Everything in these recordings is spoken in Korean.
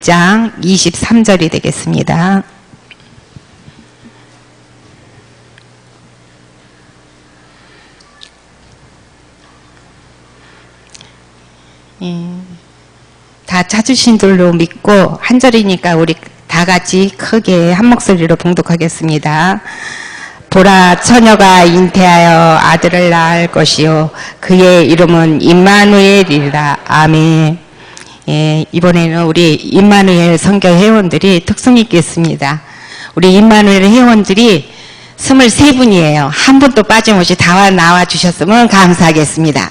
6장 23절이 되겠습니다. 다 찾으신 줄로 믿고 한 절이니까 우리 다 같이 크게 한 목소리로 봉독하겠습니다. 보라, 처녀가 잉태하여 아들을 낳을 것이요 그의 이름은 임마누엘이라. 아멘. 예, 이번에는 우리 임마누엘 선교 회원들이 특성이 있겠습니다. 우리 임마누엘 회원들이 23분이에요. 한 분도 빠짐없이 다 나와 주셨으면 감사하겠습니다.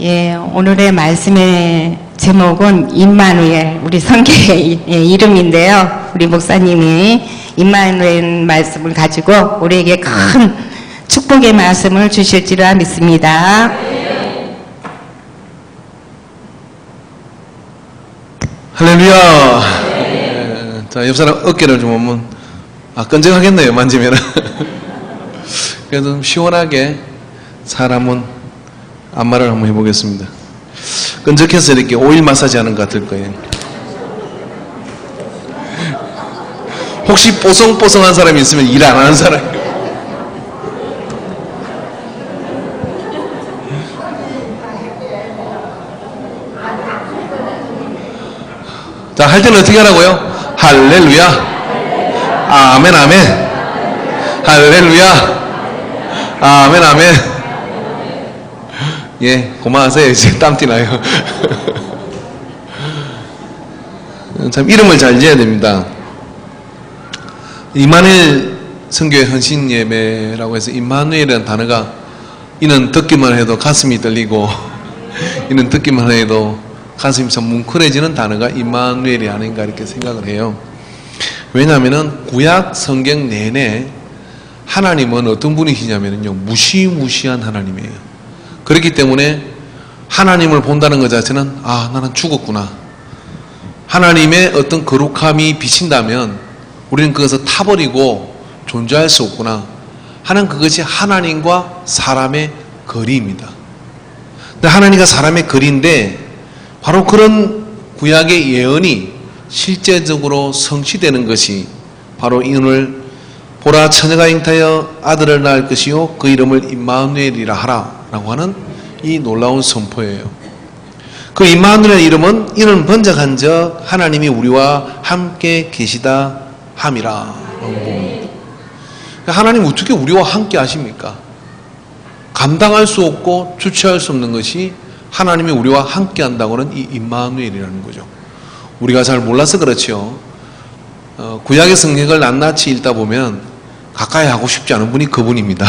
예, 오늘의 말씀의 제목은 임마누엘, 우리 성계의 이름인데요. 우리 목사님이 임마누엘 말씀을 가지고 우리에게 큰 축복의 말씀을 주실 줄을 믿습니다. 할렐루야. 네. 자, 옆 사람 어깨를 좀 보면 끈적하겠네요, 만지면. 그래도 좀 시원하게 사람은 안마를 한번 해보겠습니다. 끈적해서 이렇게 오일 마사지 하는 것 같을 거예요. 혹시 뽀송뽀송한 사람이 있으면 일 안 하는 사람이에요. 자, 할 때는 어떻게 하라고요? 할렐루야. 아멘, 아멘. 할렐루야. 아멘, 아멘. 예, 고마워하세요. 이제 땀띠 나요. 참, 이름을 잘 지어야 됩니다. 임마누엘 선교의 헌신 예배라고 해서 임마누엘이라는 단어가 이는 듣기만 해도 가슴이 떨리고 이는 듣기만 해도 가슴이 참 뭉클해지는 단어가 임마누엘이 아닌가 이렇게 생각을 해요. 왜냐하면 구약 성경 내내 하나님은 어떤 분이시냐면요, 무시무시한 하나님이에요. 그렇기 때문에 하나님을 본다는 것 자체는 나는 죽었구나. 하나님의 어떤 거룩함이 비친다면 우리는 그것을 타버리고 존재할 수 없구나 하는 그것이 하나님과 사람의 거리입니다. 근데 하나님과 사람의 거리인데 바로 그런 구약의 예언이 실제적으로 성취되는 것이 바로 이 오늘 보라 처녀가 잉태하여 아들을 낳을 것이요 그 이름을 임마누엘이라 하라 라고 하는 이 놀라운 선포예요. 그 임마누엘의 이름은 이는 번쩍한즉 하나님이 우리와 함께 계시다 함이라. 하나님 어떻게 우리와 함께 하십니까? 감당할 수 없고 주체할 수 없는 것이 하나님이 우리와 함께 한다고는 이 임마누엘이라는 거죠. 우리가 잘 몰라서 그렇죠. 구약의 성경을 낱낱이 읽다 보면 가까이 하고 싶지 않은 분이 그분입니다.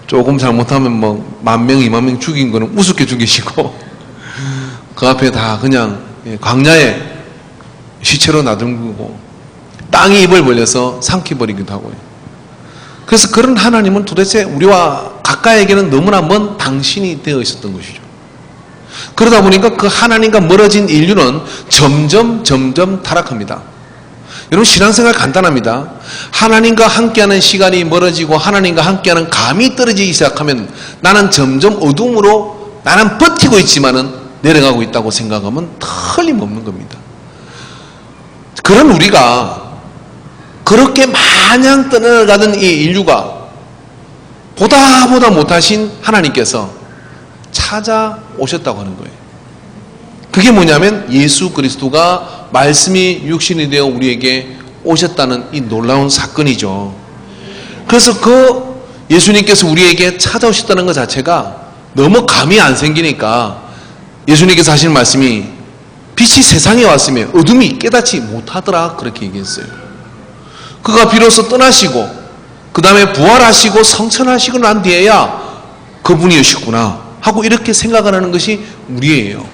조금 잘못하면 뭐 10,000명, 20,000명 죽인 거는 우습게 죽이시고 그 앞에 다 그냥 광야에 시체로 놔두고 땅이 입을 벌려서 삼켜버리기도 하고요. 그래서 그런 하나님은 도대체 우리와 가까이에게는 너무나 먼 당신이 되어 있었던 것이죠. 그러다 보니까 그 하나님과 멀어진 인류는 점점 타락합니다. 여러분 신앙생활 간단합니다. 하나님과 함께하는 시간이 멀어지고 하나님과 함께하는 감이 떨어지기 시작하면 나는 점점 어둠으로 나는 버티고 있지만은 내려가고 있다고 생각하면 틀림없는 겁니다. 그런 우리가 그렇게 마냥 떠나가던 이 인류가 보다 못하신 하나님께서 찾아오셨다고 하는 거예요. 그게 뭐냐면 예수 그리스도가 말씀이 육신이 되어 우리에게 오셨다는 이 놀라운 사건이죠. 그래서 그 예수님께서 우리에게 찾아오셨다는 것 자체가 너무 감이 안 생기니까 예수님께서 하시는 말씀이 빛이 세상에 왔으면 어둠이 깨닫지 못하더라 그렇게 얘기했어요. 그가 비로소 떠나시고 그 다음에 부활하시고 성천하시고 난 뒤에야 그분이시구나 하고 이렇게 생각하는 것이 우리예요.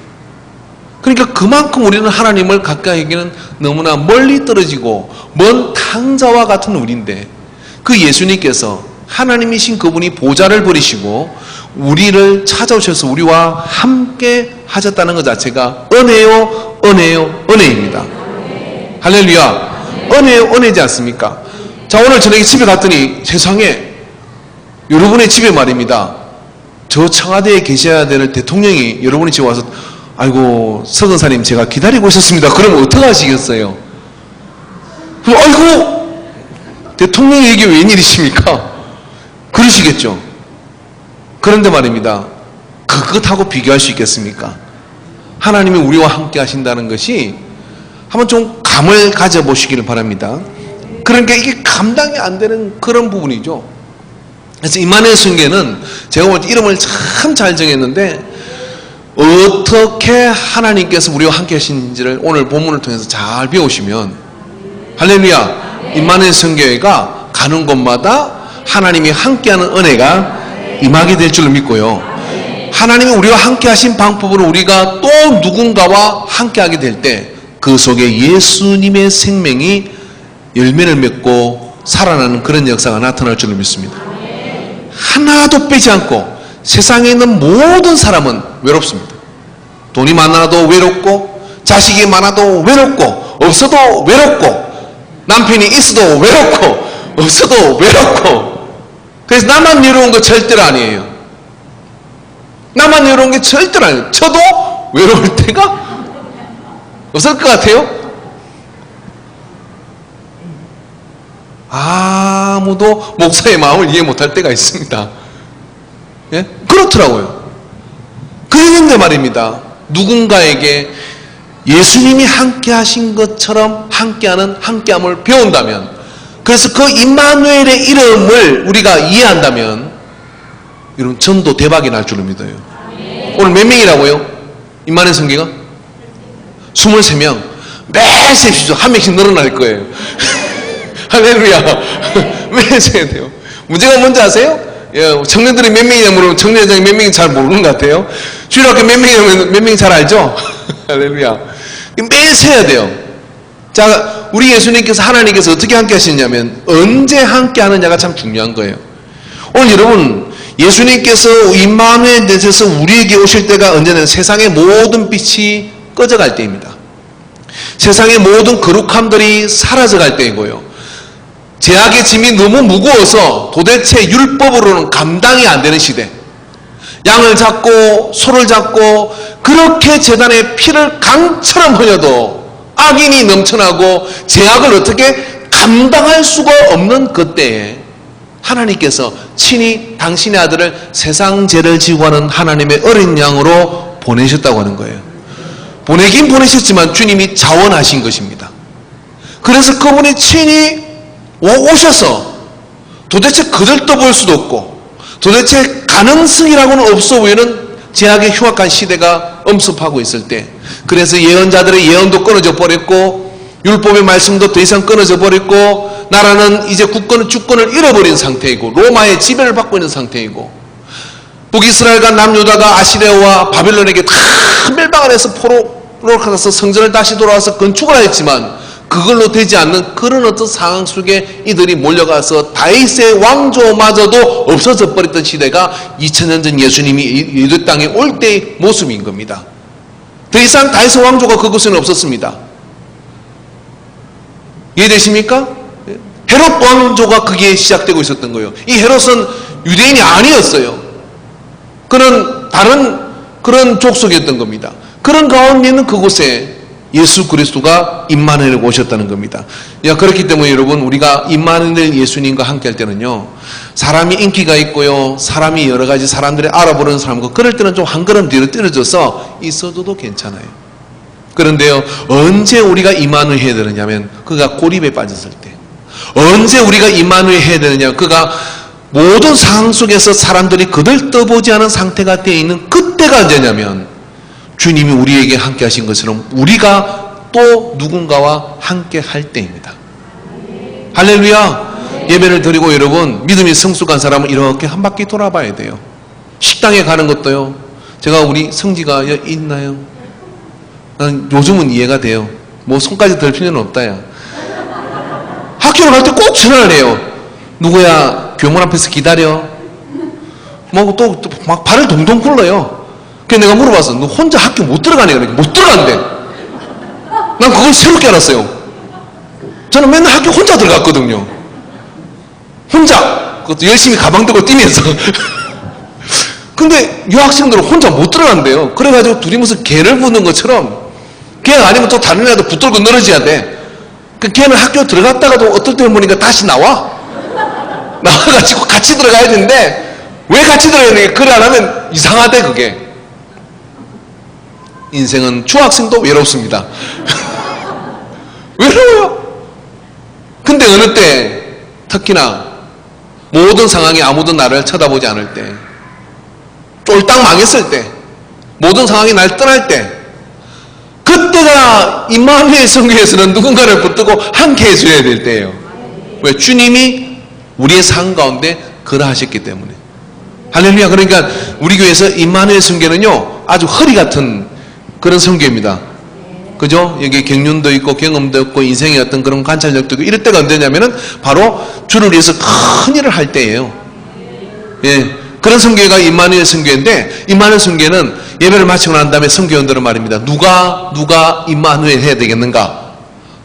그러니까 그만큼 우리는 하나님을 가까이에게는 너무나 멀리 떨어지고 먼 탕자와 같은 우리인데 그 예수님께서 하나님이신 그분이 보좌를 버리시고 우리를 찾아오셔서 우리와 함께 하셨다는 것 자체가 은혜입니다. 할렐루야. 은혜지 않습니까? 자, 오늘 저녁에 집에 갔더니 세상에 여러분의 집에 말입니다. 저 청와대에 계셔야 될 대통령이 여러분의 집에 와서 아이고 서건사님 제가 기다리고 있었습니다. 그러면 어떻게 하시겠어요? 아이고 대통령이 이게 웬일이십니까? 그러시겠죠. 그런데 말입니다. 그것하고 비교할 수 있겠습니까? 하나님이 우리와 함께 하신다는 것이 한번 좀 감을 가져보시기를 바랍니다. 그러니까 이게 감당이 안 되는 그런 부분이죠. 그래서 임마누엘 성경에는 제가 볼 때 이름을 참 잘 정했는데 어떻게 하나님께서 우리와 함께 하시는지를 오늘 본문을 통해서 잘 배우시면 할렐루야 임마누엘 성교회가 가는 곳마다 하나님이 함께하는 은혜가 임하게 될 줄을 믿고요. 하나님이 우리와 함께 하신 방법으로 우리가 또 누군가와 함께하게 될 때 그 속에 예수님의 생명이 열매를 맺고 살아나는 그런 역사가 나타날 줄을 믿습니다. 하나도 빼지 않고 세상에 있는 모든 사람은 외롭습니다. 돈이 많아도 외롭고 자식이 많아도 외롭고 없어도 외롭고 남편이 있어도 외롭고 없어도 외롭고 그래서 나만 외로운 거 절대로 아니에요. 나만 외로운 게 절대로 아니에요. 저도 외로울 때가 없을 것 같아요. 아무도 목사의 마음을 이해 못할 때가 있습니다. 예? 그렇더라고요. 그런데 말입니다. 누군가에게 예수님이 함께 하신 것처럼 함께함을 배운다면 그래서 그 임마누엘의 이름을 우리가 이해한다면 여러분 전도 대박이 날 줄을 믿어요. 오늘 몇 명이라고요? 임마누엘 성경가 23명. 매일 셉시죠. 한 명씩 늘어날 거예요. 할렐루야. 매일 세야 돼요. 문제가 뭔지 아세요? 예, 청년들이 몇 명이냐 물으면 청년장이 몇 명인지 잘 모르는 것 같아요. 주일학교 몇 명이냐면 몇 명이 잘 알죠? 할렐루야. 매일 세야 돼요. 자, 우리 예수님께서 하나님께서 어떻게 함께 하시냐면 언제 함께 하느냐가 참 중요한 거예요. 오늘 여러분 예수님께서 임마누엘에 대해서 우리에게 오실 때가 언제냐면 세상의 모든 빛이 꺼져갈 때입니다. 세상의 모든 거룩함들이 사라져갈 때이고요. 죄악의 짐이 너무 무거워서 도대체 율법으로는 감당이 안 되는 시대. 양을 잡고 소를 잡고 그렇게 제단에 피를 강처럼 흘려도 악인이 넘쳐나고 죄악을 어떻게 감당할 수가 없는 그때에 하나님께서 친히 당신의 아들을 세상 죄를 지고 하는 하나님의 어린 양으로 보내셨다고 하는 거예요. 보내긴 보내셨지만 주님이 자원하신 것입니다. 그래서 그분이 친히 오셔서 도대체 거들떠볼 수도 없고 도대체 가능성이라고는 없어 보이는 죄악의 흉악한 시대가 엄습하고 있을 때, 그래서 예언자들의 예언도 끊어져 버렸고 율법의 말씀도 더 이상 끊어져 버렸고 나라는 이제 주권을 잃어버린 상태이고 로마의 지배를 받고 있는 상태이고 북이스라엘과 남유다가 아시리아와 바빌론에게 다 멸망을 해서 포로로 가서 성전을 다시 돌아와서 건축을 하였지만 그걸로 되지 않는 그런 어떤 상황 속에 이들이 몰려가서 다윗의 왕조마저도 없어져 버렸던 시대가 2000년 전 예수님이 유대 땅에 올 때의 모습인 겁니다. 더 이상 다윗의 왕조가 그곳에는 없었습니다. 이해되십니까? 헤롯 왕조가 거기에 시작되고 있었던 거예요. 이 헤롯은 유대인이 아니었어요. 그런 다른 그런 족속이었던 겁니다. 그런 가운데 있는 그곳에 예수 그리스도가 임마누엘에 오셨다는 겁니다. 그렇기 때문에 여러분, 우리가 임마누엘 예수님과 함께 할 때는요, 사람이 인기가 있고요, 사람이 여러 가지 사람들이 알아보는 사람과 그럴 때는 좀 한 걸음 뒤로 떨어져서 있어줘도 괜찮아요. 그런데요, 언제 우리가 임마누엘 해야 되느냐면 그가 고립에 빠졌을 때, 언제 우리가 임마누엘 해야 되느냐, 그가 모든 상황 속에서 사람들이 그들 떠보지 않은 상태가 되어 있는 그때가 언제냐면 주님이 우리에게 함께 하신 것처럼 우리가 또 누군가와 함께 할 때입니다. 할렐루야. 예배를 드리고 여러분, 믿음이 성숙한 사람은 이렇게 한 바퀴 돌아봐야 돼요. 식당에 가는 것도요, 제가 우리 성지가 있나요? 난 요즘은 이해가 돼요. 뭐 손까지 들 필요는 없다 야. 학교를 갈 때 꼭 전화를 해요. 누구야 교문 앞에서 기다려. 뭐 또 막 발을 동동 굴러요. 그래서 내가 물어봤어. 너 혼자 학교 못 들어가네? 그러니까 못 들어간대. 난 그걸 새롭게 알았어요. 저는 맨날 학교 혼자 들어갔거든요. 혼자. 그것도 열심히 가방 들고 뛰면서. 근데 유학생들은 혼자 못 들어간대요. 그래가지고 둘이 무슨 개를 부는 것처럼, 걔가 아니면 또 다른 애도 붙들고 늘어져야 돼. 그 걔는 학교 들어갔다가도 어떨 때 보니까 다시 나와가지고 같이 들어가야 되는데, 왜 같이 들어가야 되냐? 그래 안 하면 이상하대, 그게. 인생은 중학생도 외롭습니다. 외로워요. 근데 어느 때, 특히나 모든 상황에 아무도 나를 쳐다보지 않을 때, 쫄딱 망했을 때, 모든 상황이 날 떠날 때, 그때가 임마누엘 성교에서는 누군가를 붙들고 함께 해줘야 될 때예요. 왜? 주님이 우리의 삶 가운데 거하셨기 때문에. 할렐루야. 그러니까 우리 교회에서 임마누엘 성교는요, 아주 허리 같은 그런 성교입니다. 그죠? 여기 경륜도 있고 경험도 있고 인생의 어떤 그런 관찰력도 있고, 이럴 때가 언제냐면은 바로 주를 위해서 큰 일을 할 때예요. 예. 그런 성교가 임마누엘 성교인데, 임마누엘 성교는 예배를 마치고 난 다음에 성교원들은 말입니다. 누가 임마누엘 해야 되겠는가?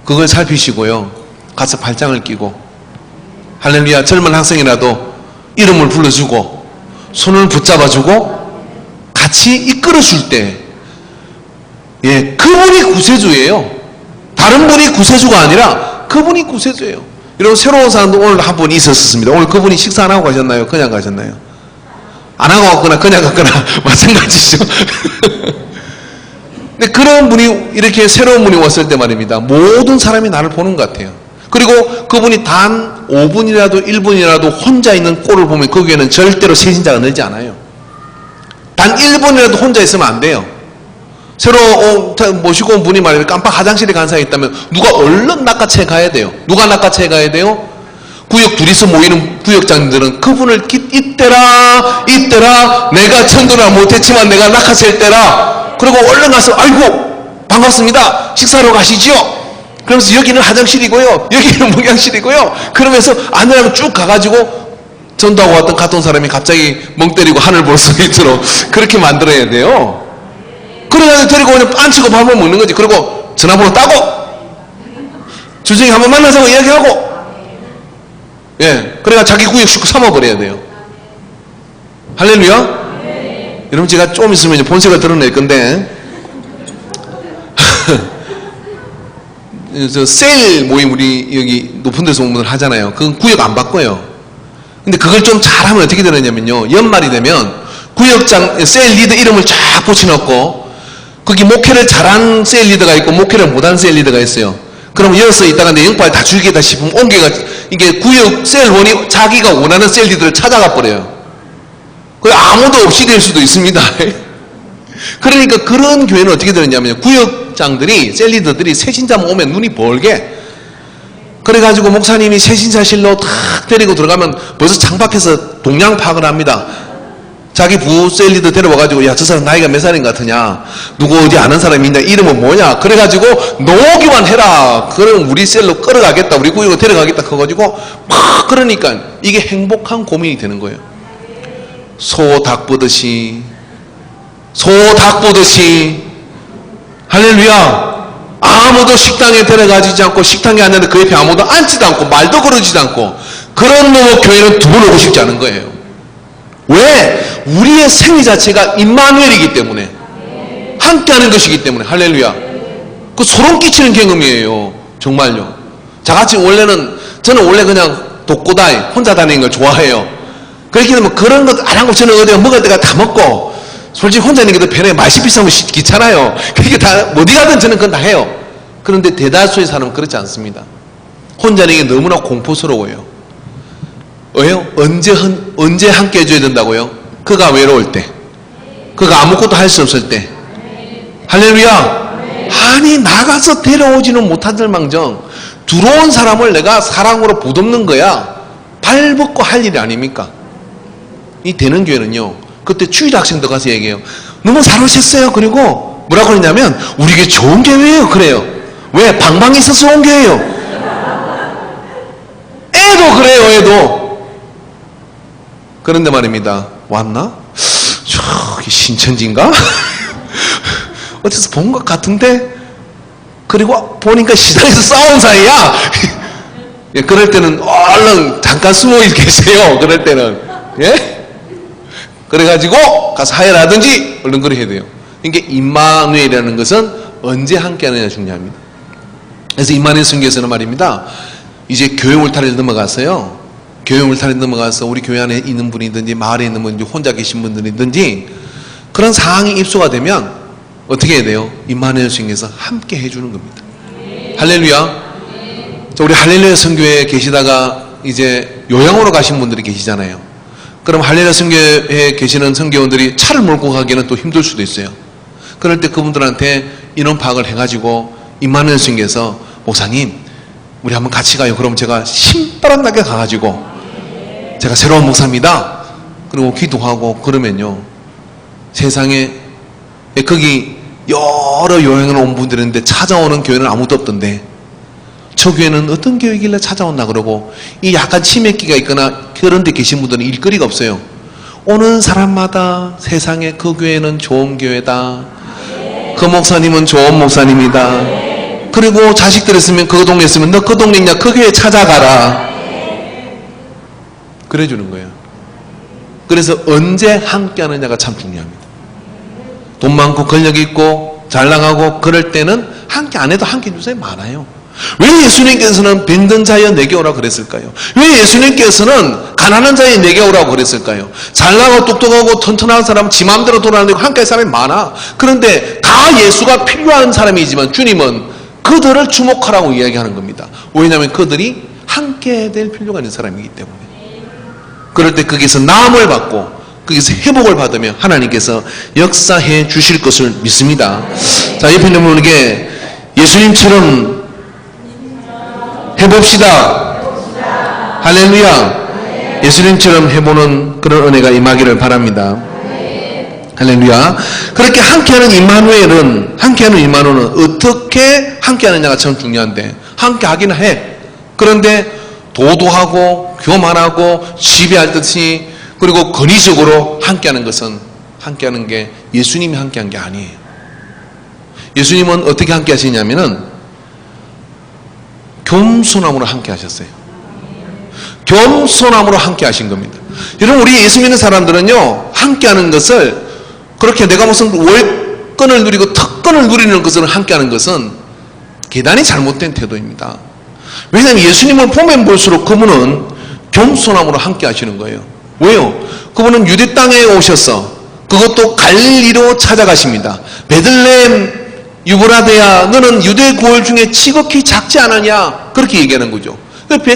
그걸 살피시고요, 가서 발장을 끼고, 할렐루야, 젊은 학생이라도 이름을 불러주고 손을 붙잡아주고 같이 이끌어줄 때, 예, 그분이 구세주예요. 다른 분이 구세주가 아니라 그분이 구세주예요. 여러분, 새로운 사람도 오늘 한 분 있었습니다. 오늘 그분이 식사 안 하고 가셨나요? 그냥 가셨나요? 안 하고 갔거나 그냥 갔거나 마찬가지죠. 근데 그런 분이, 이렇게 새로운 분이 왔을 때 말입니다, 모든 사람이 나를 보는 것 같아요. 그리고 그분이 단 5분이라도 1분이라도 혼자 있는 꼴을 보면 거기에는 절대로 세신자가 늘지 않아요. 단 1분이라도 혼자 있으면 안 돼요. 새로 모시고 온 분이 말이에요, 깜빡 화장실에 간 사람이 있다면 누가 얼른 낚아채 가야 돼요. 누가 낚아채 가야 돼요? 구역 둘이서 모이는 구역장들은 그분을 이때라 내가 천도나 못했지만 내가 낚아챌 때라. 그리고 얼른 가서, 아이고 반갑습니다, 식사로 가시지요. 그러면서 여기는 화장실이고요, 여기는 목양실이고요, 그러면서 안으로 쭉 가가지고 전도하고 왔던 갔던 사람이 갑자기 멍 때리고 하늘 볼 수 있도록 그렇게 만들어야 돼요. 그래가지고 데리고 그냥 앉히고 밥을 먹는 거지. 그리고 전화번호 따고 주중에 한번 만나자고 이야기하고, 예, 그래가 자기 구역 식구 삼아버려야 돼요. 할렐루야. 네. 여러분, 제가 좀 있으면 이제 본색을 드러낼 건데 저 세일 모임 우리 여기 높은 데서 오면 하잖아요. 그건 구역 안 바꿔요. 근데 그걸 좀 잘하면 어떻게 되느냐면요. 연말이 되면 구역장 세일 리더 이름을 쫙 붙여놓고 거기 목회를 잘한 세일 리더가 있고 목회를 못한 세일 리더가 있어요. 그럼 여기서 있다가 내 영빨 다 줄겠다 싶으면 옮겨가 이게 구역 세일원이 자기가 원하는 세일 리더를 찾아가 버려요. 그 아무도 없이 될 수도 있습니다. 그러니까 그런 교회는 어떻게 되느냐면 구역장들이 세일 리더들이 새신자만 오면 눈이 벌게 그래가지고 목사님이 새신자실로 탁 데리고 들어가면 벌써 창밖에서 동양 파악을 합니다. 자기 부 세일 리더 데려와가지고 야 저 사람 나이가 몇 살인 것 같으냐 누구 어디 아는 사람이 있냐 이름은 뭐냐 그래가지고 놓기만 해라 그럼 우리 셀로 끌어가겠다 우리 구역으로 데려가겠다 그래가지고 막 그러니까 이게 행복한 고민이 되는 거예요. 소 닭 보듯이 할렐루야. 아무도 식당에 데려가지 않고 식당에 앉는데 그 옆에 아무도 앉지도 않고 말도 걸어지도 않고 그런 놈의 교회는 두 번 오고 싶지 않은 거예요. 왜? 우리의 생애 자체가 임마누엘이기 때문에 함께하는 것이기 때문에 할렐루야. 그 소름 끼치는 경험이에요. 정말요. 저같이 저는 원래 그냥 독고다이 혼자 다니는 걸 좋아해요. 그렇게 되면 그런 것 안 하고 저는 어디가 먹을 때가 다 먹고 솔직히 혼자 있는 게 더 편해요. 맛이 비싸면 귀찮아요. 그러니까 다 어디 가든 저는 그건 다 해요. 그런데 대다수의 사람은 그렇지 않습니다. 혼자 있는 게 너무나 공포스러워요. 왜요? 언제 함께 해줘야 된다고요? 그가 외로울 때 그가 아무것도 할 수 없을 때 할렐루야. 아니 나가서 데려오지는 못한들 망정 들어온 사람을 내가 사랑으로 보듬는 거야 발벗고 할 일이 아닙니까? 이 되는 교회는요 그때 추일 학생도 가서 얘기해요. 너무 잘 오셨어요. 그리고 뭐라고 그러냐면 우리 교회 좋은 교회예요. 그래요. 왜? 방방이 있어서 온 교회예요. 애도 그래요. 애도. 그런데 말입니다. 왔나? 저기 신천지인가? 어디서 본 것 같은데? 그리고 보니까 시장에서 싸운 사이야. 예, 그럴 때는 얼른 잠깐 숨어 계세요. 그럴 때는. 예? 그래가지고 가서 하야라든지 얼른 그래 해야 돼요. 이게 임마누엘이라는 것은 언제 함께 하느냐 중요합니다. 그래서 임마누엘 선교에서는 말입니다. 이제 교회 울타리를 넘어갔어요. 교회 울타리 넘어가서 우리 교회 안에 있는 분이든지 마을에 있는 분이든지 혼자 계신 분들이든지 그런 상황이 입소가 되면 어떻게 해야 돼요? 임마누엘 선교에서 함께 해주는 겁니다. 할렐루야. 우리 할렐루야 선교에 계시다가 이제 요양으로 가신 분들이 계시잖아요. 그럼 할렐루야 선교에 계시는 선교원들이 차를 몰고 가기는 또 힘들 수도 있어요. 그럴 때 그분들한테 인원 파악을 해가지고 임마누엘 선교에서 목사님 우리 한번 같이 가요. 그럼 제가 신바람 나게 가가지고 제가 새로운 목사입니다. 그리고 기도하고 그러면요 세상에 거기 여러 여행을 온 분들이 있는데 찾아오는 교회는 아무도 없던데 저 교회는 어떤 교회길래 찾아왔나 그러고 이 약간 치맥기가 있거나 그런 데 계신 분들은 일거리가 없어요. 오는 사람마다 세상에 그 교회는 좋은 교회다. 그 목사님은 좋은 목사님이다. 그리고 자식들 있으면 그 동네 있으면 너 그 동네 있냐 그 교회 찾아가라. 그래 주는 거예요. 그래서 언제 함께 하느냐가 참 중요합니다. 돈 많고 권력 있고 잘 나가고 그럴 때는 함께 안 해도 함께 해주세요. 많아요. 왜 예수님께서는 병든 자여 내게 오라고 그랬을까요? 왜 예수님께서는 가난한 자여 내게 오라고 그랬을까요? 잘나고 똑똑하고 튼튼한 사람 지 마음대로 돌아다니고 함께 할 사람이 많아. 그런데 다 예수가 필요한 사람이지만 주님은 그들을 주목하라고 이야기하는 겁니다. 왜냐하면 그들이 함께 해야 될 필요가 있는 사람이기 때문에. 그럴 때 거기서 나음을 받고 거기서 회복을 받으면 하나님께서 역사해 주실 것을 믿습니다. 자, 옆에 있는 분에게 예수님처럼 해봅시다. 할렐루야. 예수님처럼 해보는 그런 은혜가 임하기를 바랍니다. 할렐루야. 그렇게 함께하는 임마누엘은 어떻게 함께하느냐가 참 중요한데 함께 하기는 해. 그런데 도도하고 교만하고 지배하듯이 그리고 권위적으로 함께하는 것은 함께하는 게 예수님이 함께한 게 아니에요. 예수님은 어떻게 함께 하시냐면은 겸손함으로 함께 하셨어요. 겸손함으로 함께 하신 겁니다. 여러분 우리 예수 믿는 사람들은요 함께 하는 것을 그렇게 내가 무슨 월권을 누리고 특권을 누리는 것을 함께 하는 것은 대단히 잘못된 태도입니다. 왜냐하면 예수님을 보면 볼수록 그분은 겸손함으로 함께 하시는 거예요. 왜요? 그분은 유대 땅에 오셔서 그것도 갈릴리로 찾아가십니다. 베들레헴 유브라데야 너는 유대 고을 중에 지극히 작지 않으냐 그렇게 얘기하는 거죠.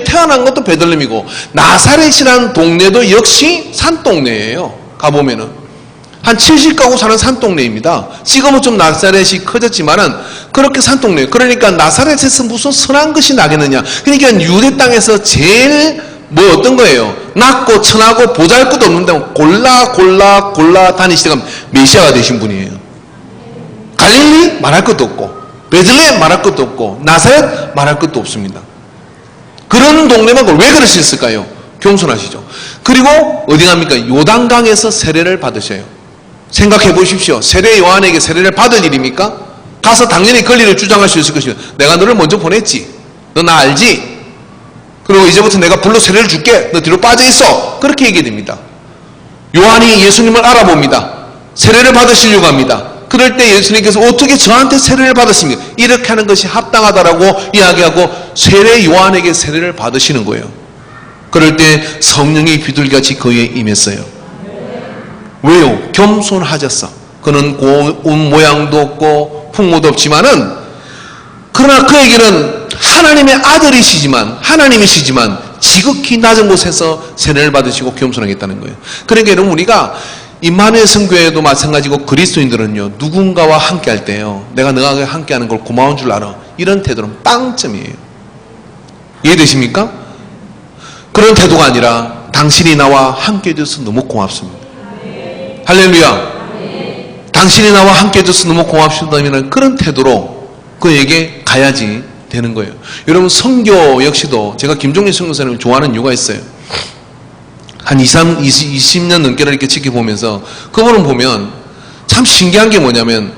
태어난 것도 베들레헴이고 나사렛이라는 동네도 역시 산동네예요. 가보면은 한 70가구 사는 산동네입니다. 지금은 좀 나사렛이 커졌지만은 그렇게 산동네예요. 그러니까 나사렛에서 무슨 선한 것이 나겠느냐. 그러니까 유대 땅에서 제일 뭐 어떤 거예요? 낮고 천하고 보잘것 없는데 골라 다니시다가 메시아가 되신 분이에요. 갈릴리 말할 것도 없고 베들레헴 말할 것도 없고 나사렛 말할 것도 없습니다. 그런 동네만 왜 그럴 수 있을까요? 겸손하시죠. 그리고 어디 갑니까? 요단강에서 세례를 받으셔요. 생각해 보십시오. 세례 요한에게 세례를 받을 일입니까? 가서 당연히 권리를 주장할 수 있을 것입니다. 내가 너를 먼저 보냈지. 너 나 알지? 그리고 이제부터 내가 불로 세례를 줄게. 너 뒤로 빠져 있어. 그렇게 얘기됩니다. 요한이 예수님을 알아봅니다. 세례를 받으시려고 합니다. 그럴 때 예수님께서 어떻게 저한테 세례를 받으십니까? 이렇게 하는 것이 합당하다라고 이야기하고 세례 요한에게 세례를 받으시는 거예요. 그럴 때 성령이 비둘기같이 그에 임했어요. 왜요? 겸손하셨어. 그는 고운 모양도 없고 풍모도 없지만은 그러나 그에게는 하나님의 아들이시지만 하나님이시지만 지극히 낮은 곳에서 세례를 받으시고 겸손하겠다는 거예요. 그러니까 여러분 우리가 임마누엘 성교회도 마찬가지고 그리스도인들은요 누군가와 함께 할 때요 내가 너와 함께 하는 걸 고마운 줄 알아. 이런 태도는 빵점이에요. 이해되십니까? 그런 태도가 아니라 당신이 나와 함께 해줘서 너무 고맙습니다. 할렐루야. 당신이 나와 함께 해줘서 너무 고맙습니다면 그런 태도로 그에게 가야지 되는 거예요. 여러분 성교 역시도 제가 김종린 선교사님을 좋아하는 이유가 있어요. 한 20년 넘게를 이렇게 지켜보면서 그분을 보면 참 신기한 게 뭐냐면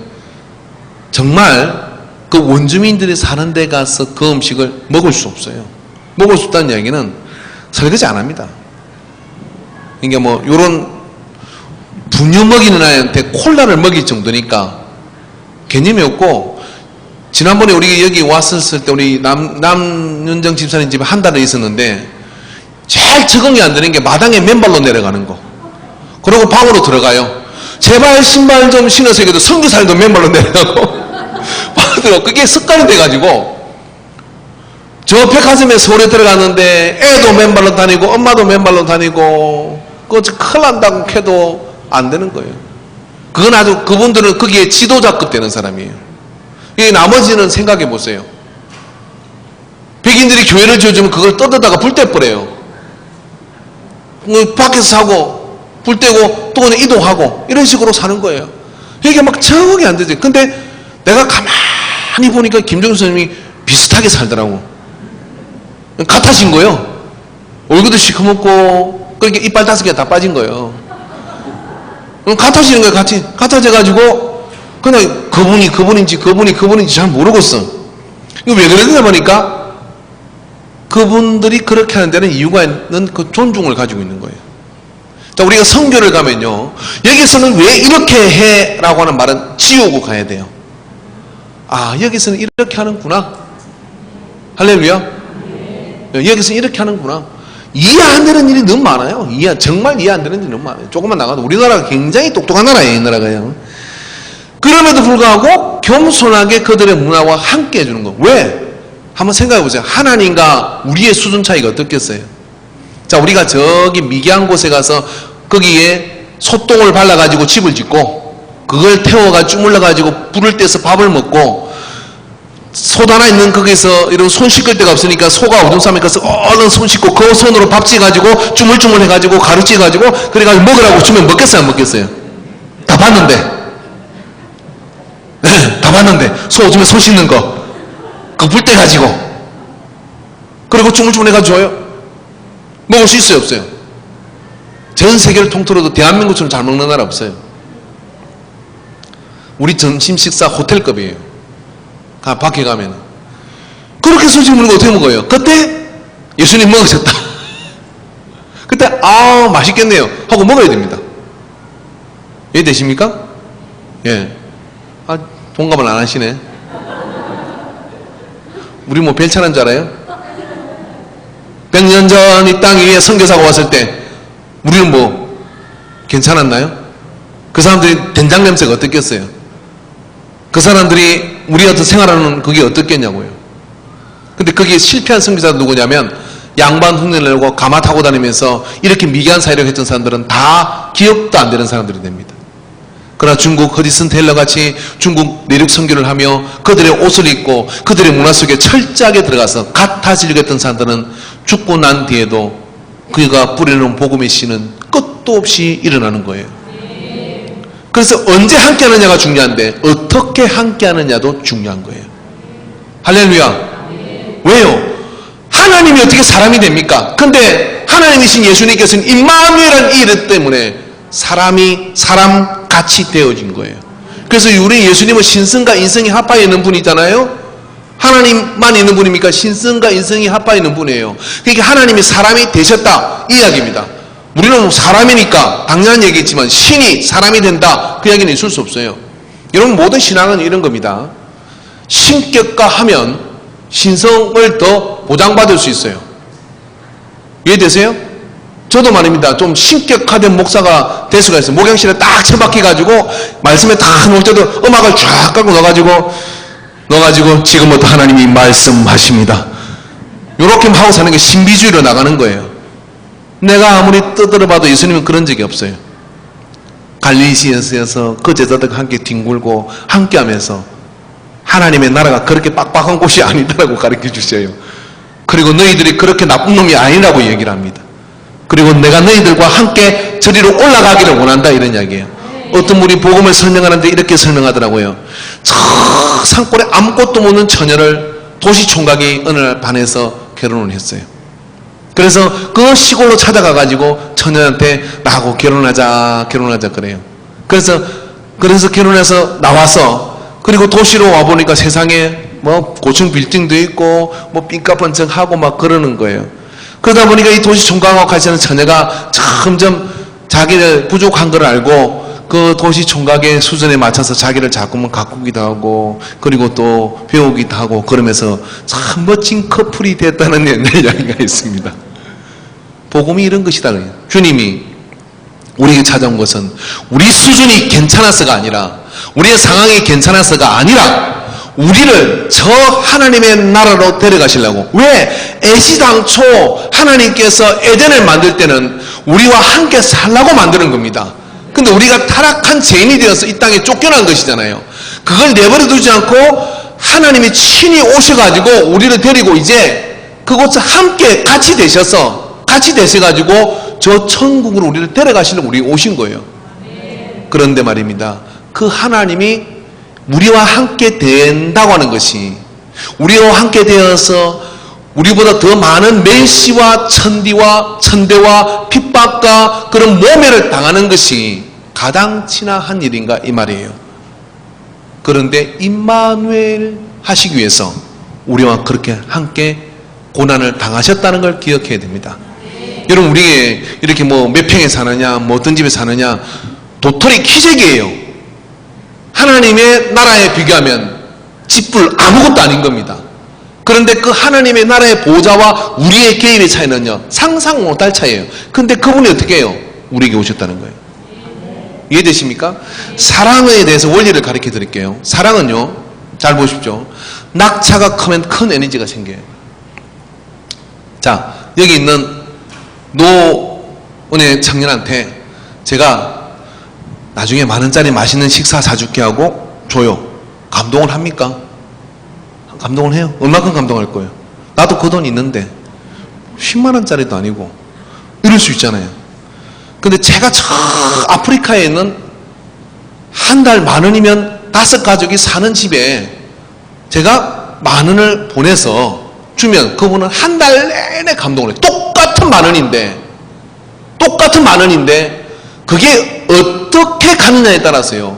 정말 그 원주민들이 사는 데 가서 그 음식을 먹을 수 없어요. 먹을 수 없다는 이야기는 설거지 안 합니다. 그러니까 뭐 요런 분유 먹이는 아이한테 콜라를 먹일 정도니까 개념이 없고 지난번에 우리 여기 왔었을 때 우리 남윤정 집사님 집에 한 달을 있었는데 제일 적응이 안 되는 게 마당에 맨발로 내려가는 거. 그러고 방으로 들어가요. 제발 신발 좀 신어서 해도 선교사님도 맨발로 내려가고 방으로 그게 습관이 돼가지고 저 백화점에 서울에 들어갔는데 애도 맨발로 다니고 엄마도 맨발로 다니고 그거 큰일 난다고 해도 안 되는 거예요. 그건 아주 그분들은 거기에 지도자급 되는 사람이에요. 이 나머지는 생각해 보세요. 백인들이 교회를 지어주면 그걸 떠들다가 불 떼버려요. 밖에서 사고 불 떼고 또 그냥 이동하고 이런 식으로 사는 거예요. 이게 막 적응이 안 되지. 근데 내가 가만히 보니까 김정수 선생님이 비슷하게 살더라고. 같아진 거예요. 얼굴도 시커멓고 그러니까 이빨 5개 다 빠진 거예요. 같아지는 거예요. 같이 같아져가지고 그냥 그분인지 잘 모르겠어. 이거 왜 그러냐 보니까 그분들이 그렇게 하는 데는 이유가 있는 그 존중을 가지고 있는 거예요. 자, 우리가 선교를 가면요 여기서는 왜 이렇게 해? 라고 하는 말은 지우고 가야 돼요. 아, 여기서는 이렇게 하는구나. 할렐루야. 여기서는 이렇게 하는구나. 이해 안 되는 일이 너무 많아요. 정말 이해 안 되는 일이 너무 많아요. 조금만 나가도 우리나라가 굉장히 똑똑한 나라예요. 이 나라가요. 그럼에도 불구하고 겸손하게 그들의 문화와 함께 해주는 거. 왜? 한번 생각해 보세요. 하나님과 우리의 수준 차이가 어떻겠어요? 자, 우리가 저기 미개한 곳에 가서 거기에 소똥을 발라가지고 집을 짓고 그걸 태워가 주물러가지고 불을 떼서 밥을 먹고 솥 하나 있는 거기서 이런 손 씻을 데가 없으니까 소가 어둠 싸움에 가서 얼른 손 씻고 그 손으로 밥 찌가지고 주물주물 해가지고 가루 찌가지고 그래가지고 먹으라고 주면 먹겠어요? 안 먹겠어요? 다 봤는데 다 봤는데 소 오줌에 손 씻는 거 그 불 때 가지고 그리고 주물주물 해가지고 줘요? 먹을 수 있어요? 없어요? 전 세계를 통틀어도 대한민국처럼 잘 먹는 나라 없어요. 우리 점심 식사 호텔급이에요. 밖에 가면 그렇게 손 먹는 거 어떻게 먹어요? 그때 예수님 먹으셨다. 그때 아 맛있겠네요 하고 먹어야 됩니다. 이해되십니까? 예. 아 동감을 안 하시네. 우리 뭐 별차는 줄 알아요? 100년 전 이 땅 위에 선교사가 왔을 때 우리는 뭐 괜찮았나요? 그 사람들이 된장 냄새가 어떻겠어요? 그 사람들이 우리 같은 생활하는 그게 어떻겠냐고요. 근데 거기에 실패한 선교사가 누구냐면 양반 흉내를 내고 가마 타고 다니면서 이렇게 미개한 사회를 했던 사람들은 다 기억도 안 되는 사람들이 됩니다. 그러나 중국 허디슨 테일러 같이 중국 내륙 선교를 하며 그들의 옷을 입고 그들의 문화 속에 철저하게 들어가서 같아지려고 했던 사람들은 죽고 난 뒤에도 그가 뿌려놓은 복음의 씨는 끝도 없이 일어나는 거예요. 그래서 언제 함께 하느냐가 중요한데 어떻게 함께 하느냐도 중요한 거예요. 할렐루야. 왜요? 하나님이 어떻게 사람이 됩니까? 근데 하나님이신 예수님께서는 임마누엘이라는 이 이름 때문에 사람이 사람같이 되어진 거예요. 그래서 우리 예수님은 신성과 인성이 합하여 있는 분이잖아요. 하나님만 있는 분입니까? 신성과 인성이 합하여 있는 분이에요. 그러니까 하나님이 사람이 되셨다 이 이야기입니다. 우리는 사람이니까 당연한 얘기겠지만 신이 사람이 된다 그 이야기는 있을 수 없어요. 여러분 모든 신앙은 이런 겁니다. 신격화 하면 신성을 더 보장받을 수 있어요. 이해되세요? 저도 말입니다. 좀 신격화된 목사가 될 수가 있어요. 목양실에 딱 처박혀가지고 말씀에 다 놓을 때도 음악을 쫙 깔고 넣어가지고 지금부터 하나님이 말씀하십니다. 이렇게 하고 사는 게 신비주의로 나가는 거예요. 내가 아무리 떠들어봐도 예수님은 그런 적이 없어요. 갈릴리에서 그 제자들과 함께 뒹굴고 함께하면서 하나님의 나라가 그렇게 빡빡한 곳이 아니다라고 가르쳐 주셔요. 그리고 너희들이 그렇게 나쁜 놈이 아니라고 얘기를 합니다. 그리고 내가 너희들과 함께 저리로 올라가기를 원한다 이런 이야기예요. 어떤 분이 복음을 설명하는데 이렇게 설명하더라고요. 저 산골에 아무것도 모르는 처녀를 도시 총각이 어느 날 반해서 결혼을 했어요. 그래서 그 시골로 찾아가가지고 처녀한테 나하고 결혼하자 그래요. 그래서 결혼해서 나와서 그리고 도시로 와보니까 세상에 뭐 고층 빌딩도 있고 뭐 삥까번쩍하고 막 그러는 거예요. 그러다 보니까 이 도시 총각하고 같이 하는 처녀가 점점 자기를 부족한 걸 알고 그 도시 총각의 수준에 맞춰서 자기를 자꾸만 가꾸기도 하고 그리고 또 배우기도 하고 그러면서 참 멋진 커플이 됐다는 옛날 이야기가 있습니다. 복음이 이런 것이다. 주님이 우리에게 찾아온 것은 우리 수준이 괜찮아서가 아니라 우리의 상황이 괜찮아서가 아니라 우리를 저 하나님의 나라로 데려가시려고. 왜? 애시당초 하나님께서 에덴을 만들 때는 우리와 함께 살라고 만드는 겁니다. 근데 우리가 타락한 죄인이 되어서 이 땅에 쫓겨난 것이잖아요. 그걸 내버려 두지 않고 하나님이 친히 오셔가지고 우리를 데리고 이제 그곳에 함께 같이 되셔가지고 저 천국으로 우리를 데려가시려고 우리 오신 거예요. 그런데 말입니다. 그 하나님이 우리와 함께 된다고 하는 것이 우리와 함께 되어서 우리보다 더 많은 멸시와 천대와 핍박과 그런 모멸을 당하는 것이 가당치나 한 일인가 이 말이에요. 그런데 임마누엘 하시기 위해서 우리와 그렇게 함께 고난을 당하셨다는 걸 기억해야 됩니다. 여러분 우리 이렇게 뭐 몇 평에 사느냐 뭐 어떤 집에 사느냐 도토리 키재기예요. 하나님의 나라에 비교하면 집불 아무것도 아닌 겁니다. 그런데 그 하나님의 나라의 보좌와 우리의 개인의 차이는요 상상 못할 차이예요. 근데 그분이 어떻게 해요? 우리에게 오셨다는 거예요. 이해되십니까? 사랑에 대해서 원리를 가르쳐 드릴게요. 사랑은요 잘 보십시오. 낙차가 크면 큰 에너지가 생겨요. 자 여기 있는 노은혜 청년한테 제가 나중에 만원짜리 맛있는 식사 사줄게 하고 줘요. 감동을 합니까? 감동을 해요. 얼마큼 감동할 거예요? 나도 그 돈 있는데 10만원짜리도 아니고 이럴 수 있잖아요. 근데 제가 저 아프리카에 있는 한 달 10,000원이면 5가족이 사는 집에 제가 10,000원을 보내서 주면 그분은 한 달 내내 감동을 해요. 똑같은 10,000원인데 그게 어떻게 가느냐에 따라서요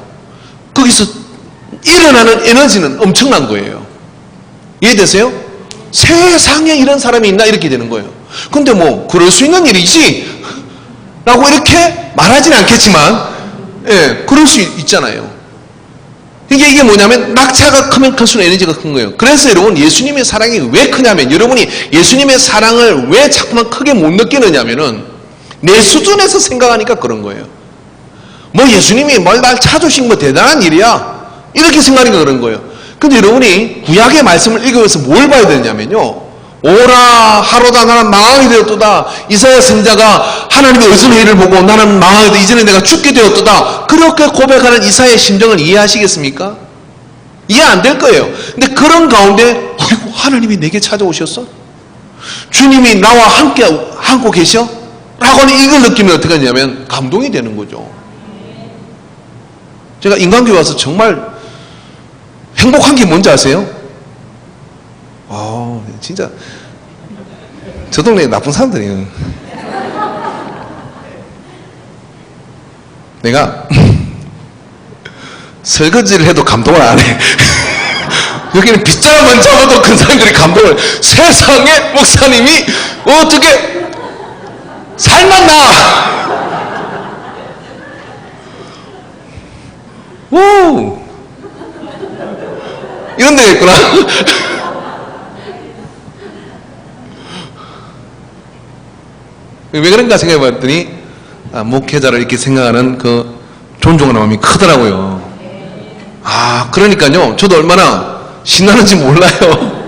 거기서 일어나는 에너지는 엄청난 거예요. 이해되세요? 세상에 이런 사람이 있나 이렇게 되는 거예요. 근데 뭐 그럴 수 있는 일이지 라고 이렇게 말하지는 않겠지만 예, 그럴 수 있잖아요. 이게 뭐냐면 낙차가 크면 클수록 에너지가 큰 거예요. 그래서 여러분 예수님의 사랑이 왜 크냐면 여러분이 예수님의 사랑을 왜 자꾸만 크게 못 느끼느냐면은 내 수준에서 생각하니까 그런 거예요. 뭐 예수님이 뭘 날 찾으신 거 대단한 일이야 이렇게 생각하니까 그런 거예요. 근데 여러분이 구약의 말씀을 읽으면서 뭘 봐야 되냐면요, 오라 하로다 나는 망하게 되었도다. 이사야 선지자가 하나님의 의존의 일을 보고 나는 망하게 되었다. 이전에 내가 죽게 되었도다. 그렇게 고백하는 이사야의 심정을 이해하시겠습니까? 이해 안 될 거예요. 근데 그런 가운데 어이구, 하나님이 내게 찾아오셨어? 주님이 나와 함께 하고 계셔? 라고는 이걸 느끼면 어떻게 하냐면 감동이 되는 거죠. 제가 인간교회 와서 정말 행복한 게 뭔지 아세요? 진짜 저 동네에 나쁜 사람들이에요. 내가 설거지를 해도 감동을 안 해. 여기는 빗자루만 잡아도 그 사람들이 감동을. 세상에 목사님이 어떻게 살만나. 오, 이런 데가 있구나. 왜 그런가 생각해 봤더니 목회자를 이렇게 생각하는 그 존중하는 마음이 크더라고요. 그러니까요, 저도 얼마나 신나는지 몰라요.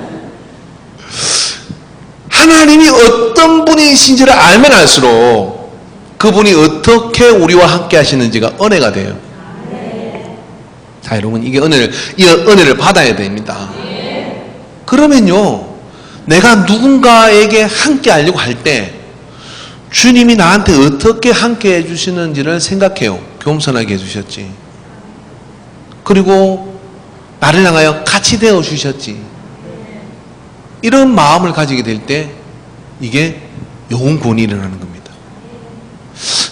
하나님이 어떤 분이신지를 알면 알수록 그분이 어떻게 우리와 함께 하시는지가 은혜가 돼요. 자, 여러분, 이 은혜를 받아야 됩니다. 그러면요, 내가 누군가에게 함께 하려고 할 때 주님이 나한테 어떻게 함께 해주시는지를 생각해요. 겸손하게 해주셨지. 그리고 나를 향하여 같이 되어주셨지. 이런 마음을 가지게 될 때 이게 영혼 구원이 일어나는 겁니다.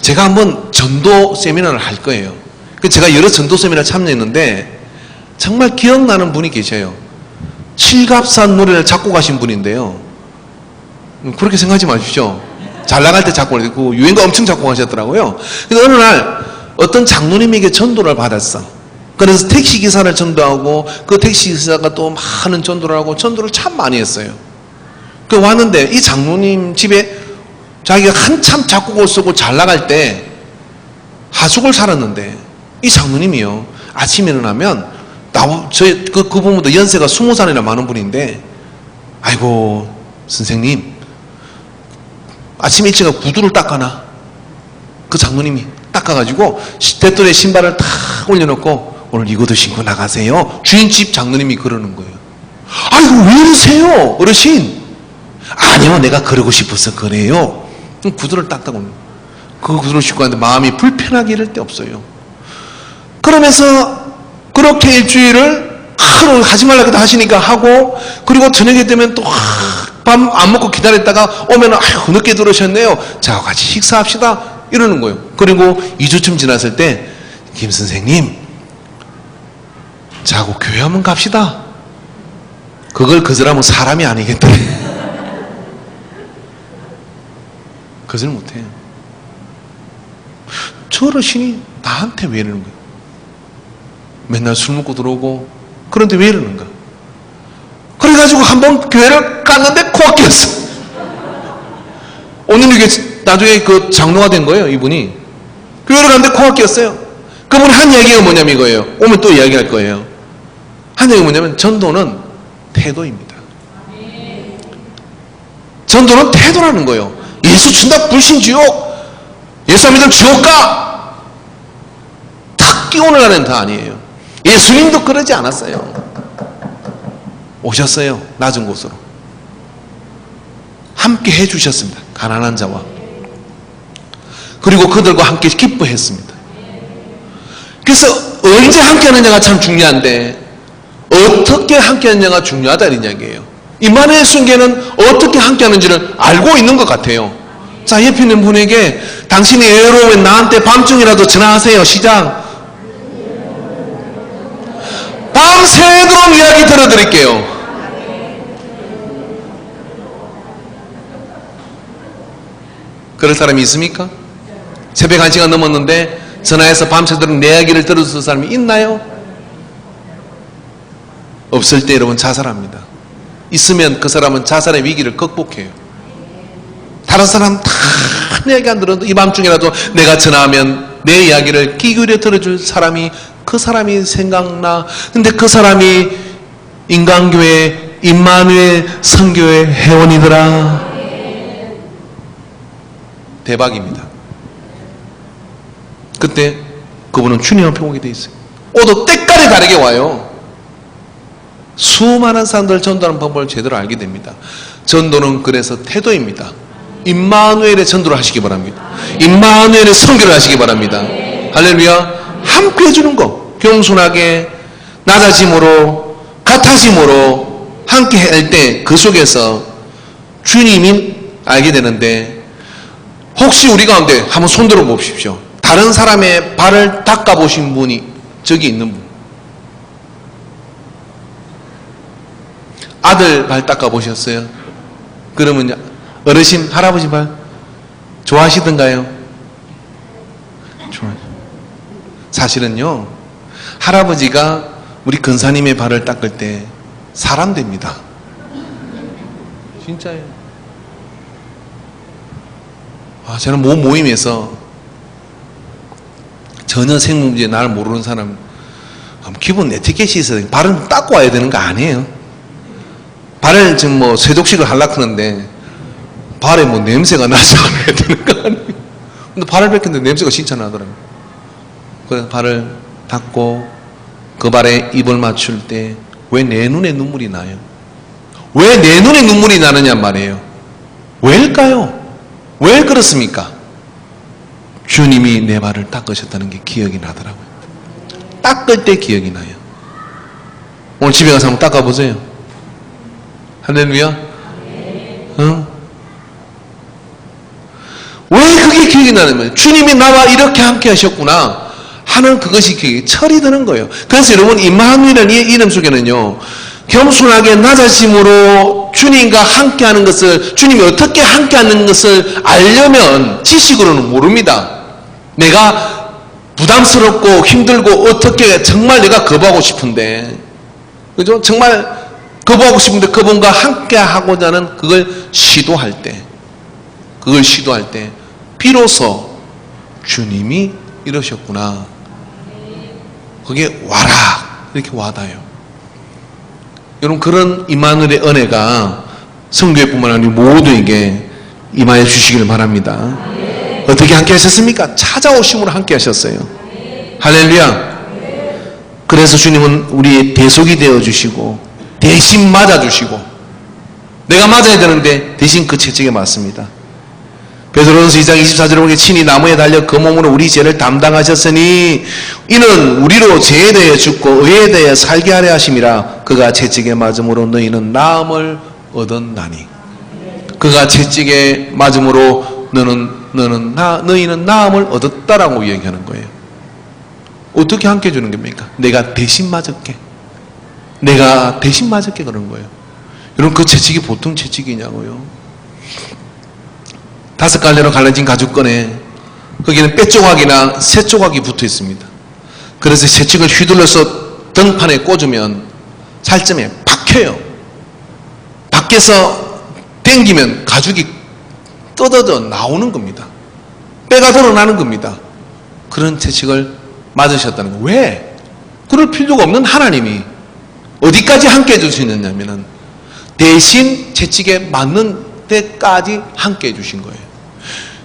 제가 한번 전도 세미나를 할 거예요. 제가 여러 전도 세미나 참여했는데 정말 기억나는 분이 계셔요. 칠갑산 노래를 작곡하신 분인데요. 그렇게 생각하지 마십시오. 잘 나갈 때 작곡을 했고 유행가 엄청 작곡하셨더라고요. 그래서 어느 날 어떤 장로님에게 전도를 받았어. 그래서 택시기사를 전도하고 그 택시기사가 또 많은 전도를 하고 전도를 참 많이 했어요. 그 왔는데 이 장로님 집에 자기가 한참 작곡을 쓰고 잘 나갈 때 하숙을 살았는데 이 장로님이요, 아침에 일어나면 그 부모도 연세가 20살이나 많은 분인데, 아이고 선생님 아침에 일찍 구두를 닦아놔. 그 장로님이 닦아가지고 대돌에 신발을 탁 올려놓고 오늘 이것도 신고 나가세요. 주인집 장로님이 그러는 거예요. 아이고 왜 이러세요 어르신? 아니요, 내가 그러고 싶어서 그래요. 구두를 닦다고 그 구두를 신고 하는데 마음이 불편하게 이럴 데 없어요. 그러면서 그렇게 일주일을 하루 하지 말라고 하시니까 하고, 그리고 저녁에 되면 또 밥 안 먹고 기다렸다가 오면 아이고 늦게 들어오셨네요. 자, 같이 식사합시다. 이러는 거예요. 그리고 2주쯤 지났을 때 김 선생님 자고 교회 한번 갑시다. 그걸 거절하면 사람이 아니겠다. 거절 못해요. 저 어르신이 나한테 왜 이러는 거예요? 맨날 술 먹고 들어오고. 그런데 왜 이러는가? 그래가지고 한번 교회를 갔는데 코가 끼었어. 오늘 이게 나중에 그 장로가 된 거예요. 이분이 교회를 갔는데 코가 끼었어요. 그분이 한 이야기가 뭐냐면 이거예요. 오면 또 이야기할 거예요. 한 이야기가 뭐냐면 전도는 태도입니다. 전도는 태도라는 거예요. 예수 준다 불신지옥, 예수 안 믿으면 지옥 가. 탁 끼우는 날은 다 아니에요. 예수님도 그러지 않았어요. 오셨어요. 낮은 곳으로 함께 해주셨습니다. 가난한 자와. 그리고 그들과 함께 기뻐했습니다. 그래서 언제 함께 하느냐가 참 중요한데 어떻게 함께 하느냐가 중요하다 이런 이야기예요. 임마누엘 순교는 어떻게 함께 하는지를 알고 있는 것 같아요. 자, 옆에 있는 분에게 당신이 외로우면 나한테 밤중이라도 전화하세요. 시작. 밤새도록 이야기 들어드릴게요. 그럴 사람이 있습니까? 새벽 1시간 넘었는데 전화해서 밤새도록 내 이야기를 들어줄 사람이 있나요? 없을 때 여러분 자살합니다. 있으면 그 사람은 자살의 위기를 극복해요. 다른 사람 다 내 이야기 안 들어도 이 밤중에라도 내가 전화하면 내 이야기를 귀 기울여 들어줄 사람이 그 사람이 생각나. 근데 그 사람이 인간교회 임마누엘 선교회 회원이더라. 대박입니다. 그때 그분은 주님 앞에 오게 돼 있어요. 오도 때깔이 다르게 와요. 수많은 사람들 전도하는 방법을 제대로 알게 됩니다. 전도는 그래서 태도입니다. 임마누엘의 전도를 하시기 바랍니다. 임마누엘의 선교를 하시기 바랍니다. 할렐루야. 함께 해주는 거, 겸손하게 낮아짐으로 같아짐으로 함께 할 때 그 속에서 주님이 알게 되는데, 혹시 우리 가운데 한번 손들어 보십시오. 다른 사람의 발을 닦아보신 분이 저기 있는 분, 아들 발 닦아보셨어요? 그러면 어르신, 할아버지 발 좋아하시던가요? 좋아요. 사실은요, 할아버지가 우리 근사님의 발을 닦을 때 사람 됩니다. 진짜예요. 저는 모임에서 전혀 생문제 날 모르는 사람 기본 에티켓이 있어요. 발은 닦고 와야 되는 거 아니에요. 발을 지금 뭐 세족식을 하려고 하는데 발에 뭐 냄새가 나지 않아야 되는 거 아니에요. 근데 발을 뱉는데 냄새가 진짜 나더라고요. 그래서 발을 닦고 그 발에 입을 맞출 때 왜 내 눈에 눈물이 나요? 왜 내 눈에 눈물이 나느냐 말이에요. 왜일까요? 왜 그렇습니까? 주님이 내 발을 닦으셨다는 게 기억이 나더라고요. 닦을 때 기억이 나요. 오늘 집에 가서 한번 닦아보세요. 할렐루야. 응? 왜 그게 기억이 나는 거예요? 주님이 나와 이렇게 함께 하셨구나 하는 그것이 기억이 철이 드는 거예요. 그래서 여러분, 임마누엘이라는 이 이름 속에는요, 겸손하게 낮아짐으로 주님과 함께하는 것을, 주님이 어떻게 함께하는 것을 알려면 지식으로는 모릅니다. 내가 부담스럽고 힘들고 어떻게 정말 내가 거부하고 싶은데, 그죠? 정말 거부하고 싶은데 그분과 함께하고자 하는 그걸 시도할 때, 비로소 주님이 이러셨구나. 그게 와라 이렇게 와닿아요. 여러분, 그런 임마누엘의 은혜가 성교회뿐만 아니라 모두에게 임하여 주시기를 바랍니다. 어떻게 함께 하셨습니까? 찾아오심으로 함께 하셨어요. 할렐루야. 그래서 주님은 우리의 대속이 되어주시고 대신 맞아주시고, 내가 맞아야 되는데 대신 그 채찍에 맞습니다. 베드로전서 2장 24절에 보면 친히 나무에 달려 그 몸으로 우리 죄를 담당하셨으니 이는 우리로 죄에 대해 죽고 의에 대해 살게 하려 하심이라. 그가 채찍에 맞음으로 너희는 나음을 얻었나니. 그가 채찍에 맞음으로 너희는 나음을 얻었다라고 이야기하는 거예요. 어떻게 함께 해주는 겁니까? 내가 대신 맞을게. 내가 대신 맞을게 그런 거예요. 여러분, 그 채찍이 보통 채찍이냐고요. 5갈래로 갈라진 가죽끈에 거기는 뼈조각이나 새조각이 붙어 있습니다. 그래서 채찍을 휘둘러서 등판에 꽂으면 살점에 박혀요. 밖에서 당기면 가죽이 뜯어져 나오는 겁니다. 뼈가 드러나는 겁니다. 그런 채찍을 맞으셨다는 거예요. 왜? 그럴 필요가 없는 하나님이 어디까지 함께 해주시느냐면 대신 채찍에 맞는 때까지 함께 해주신 거예요.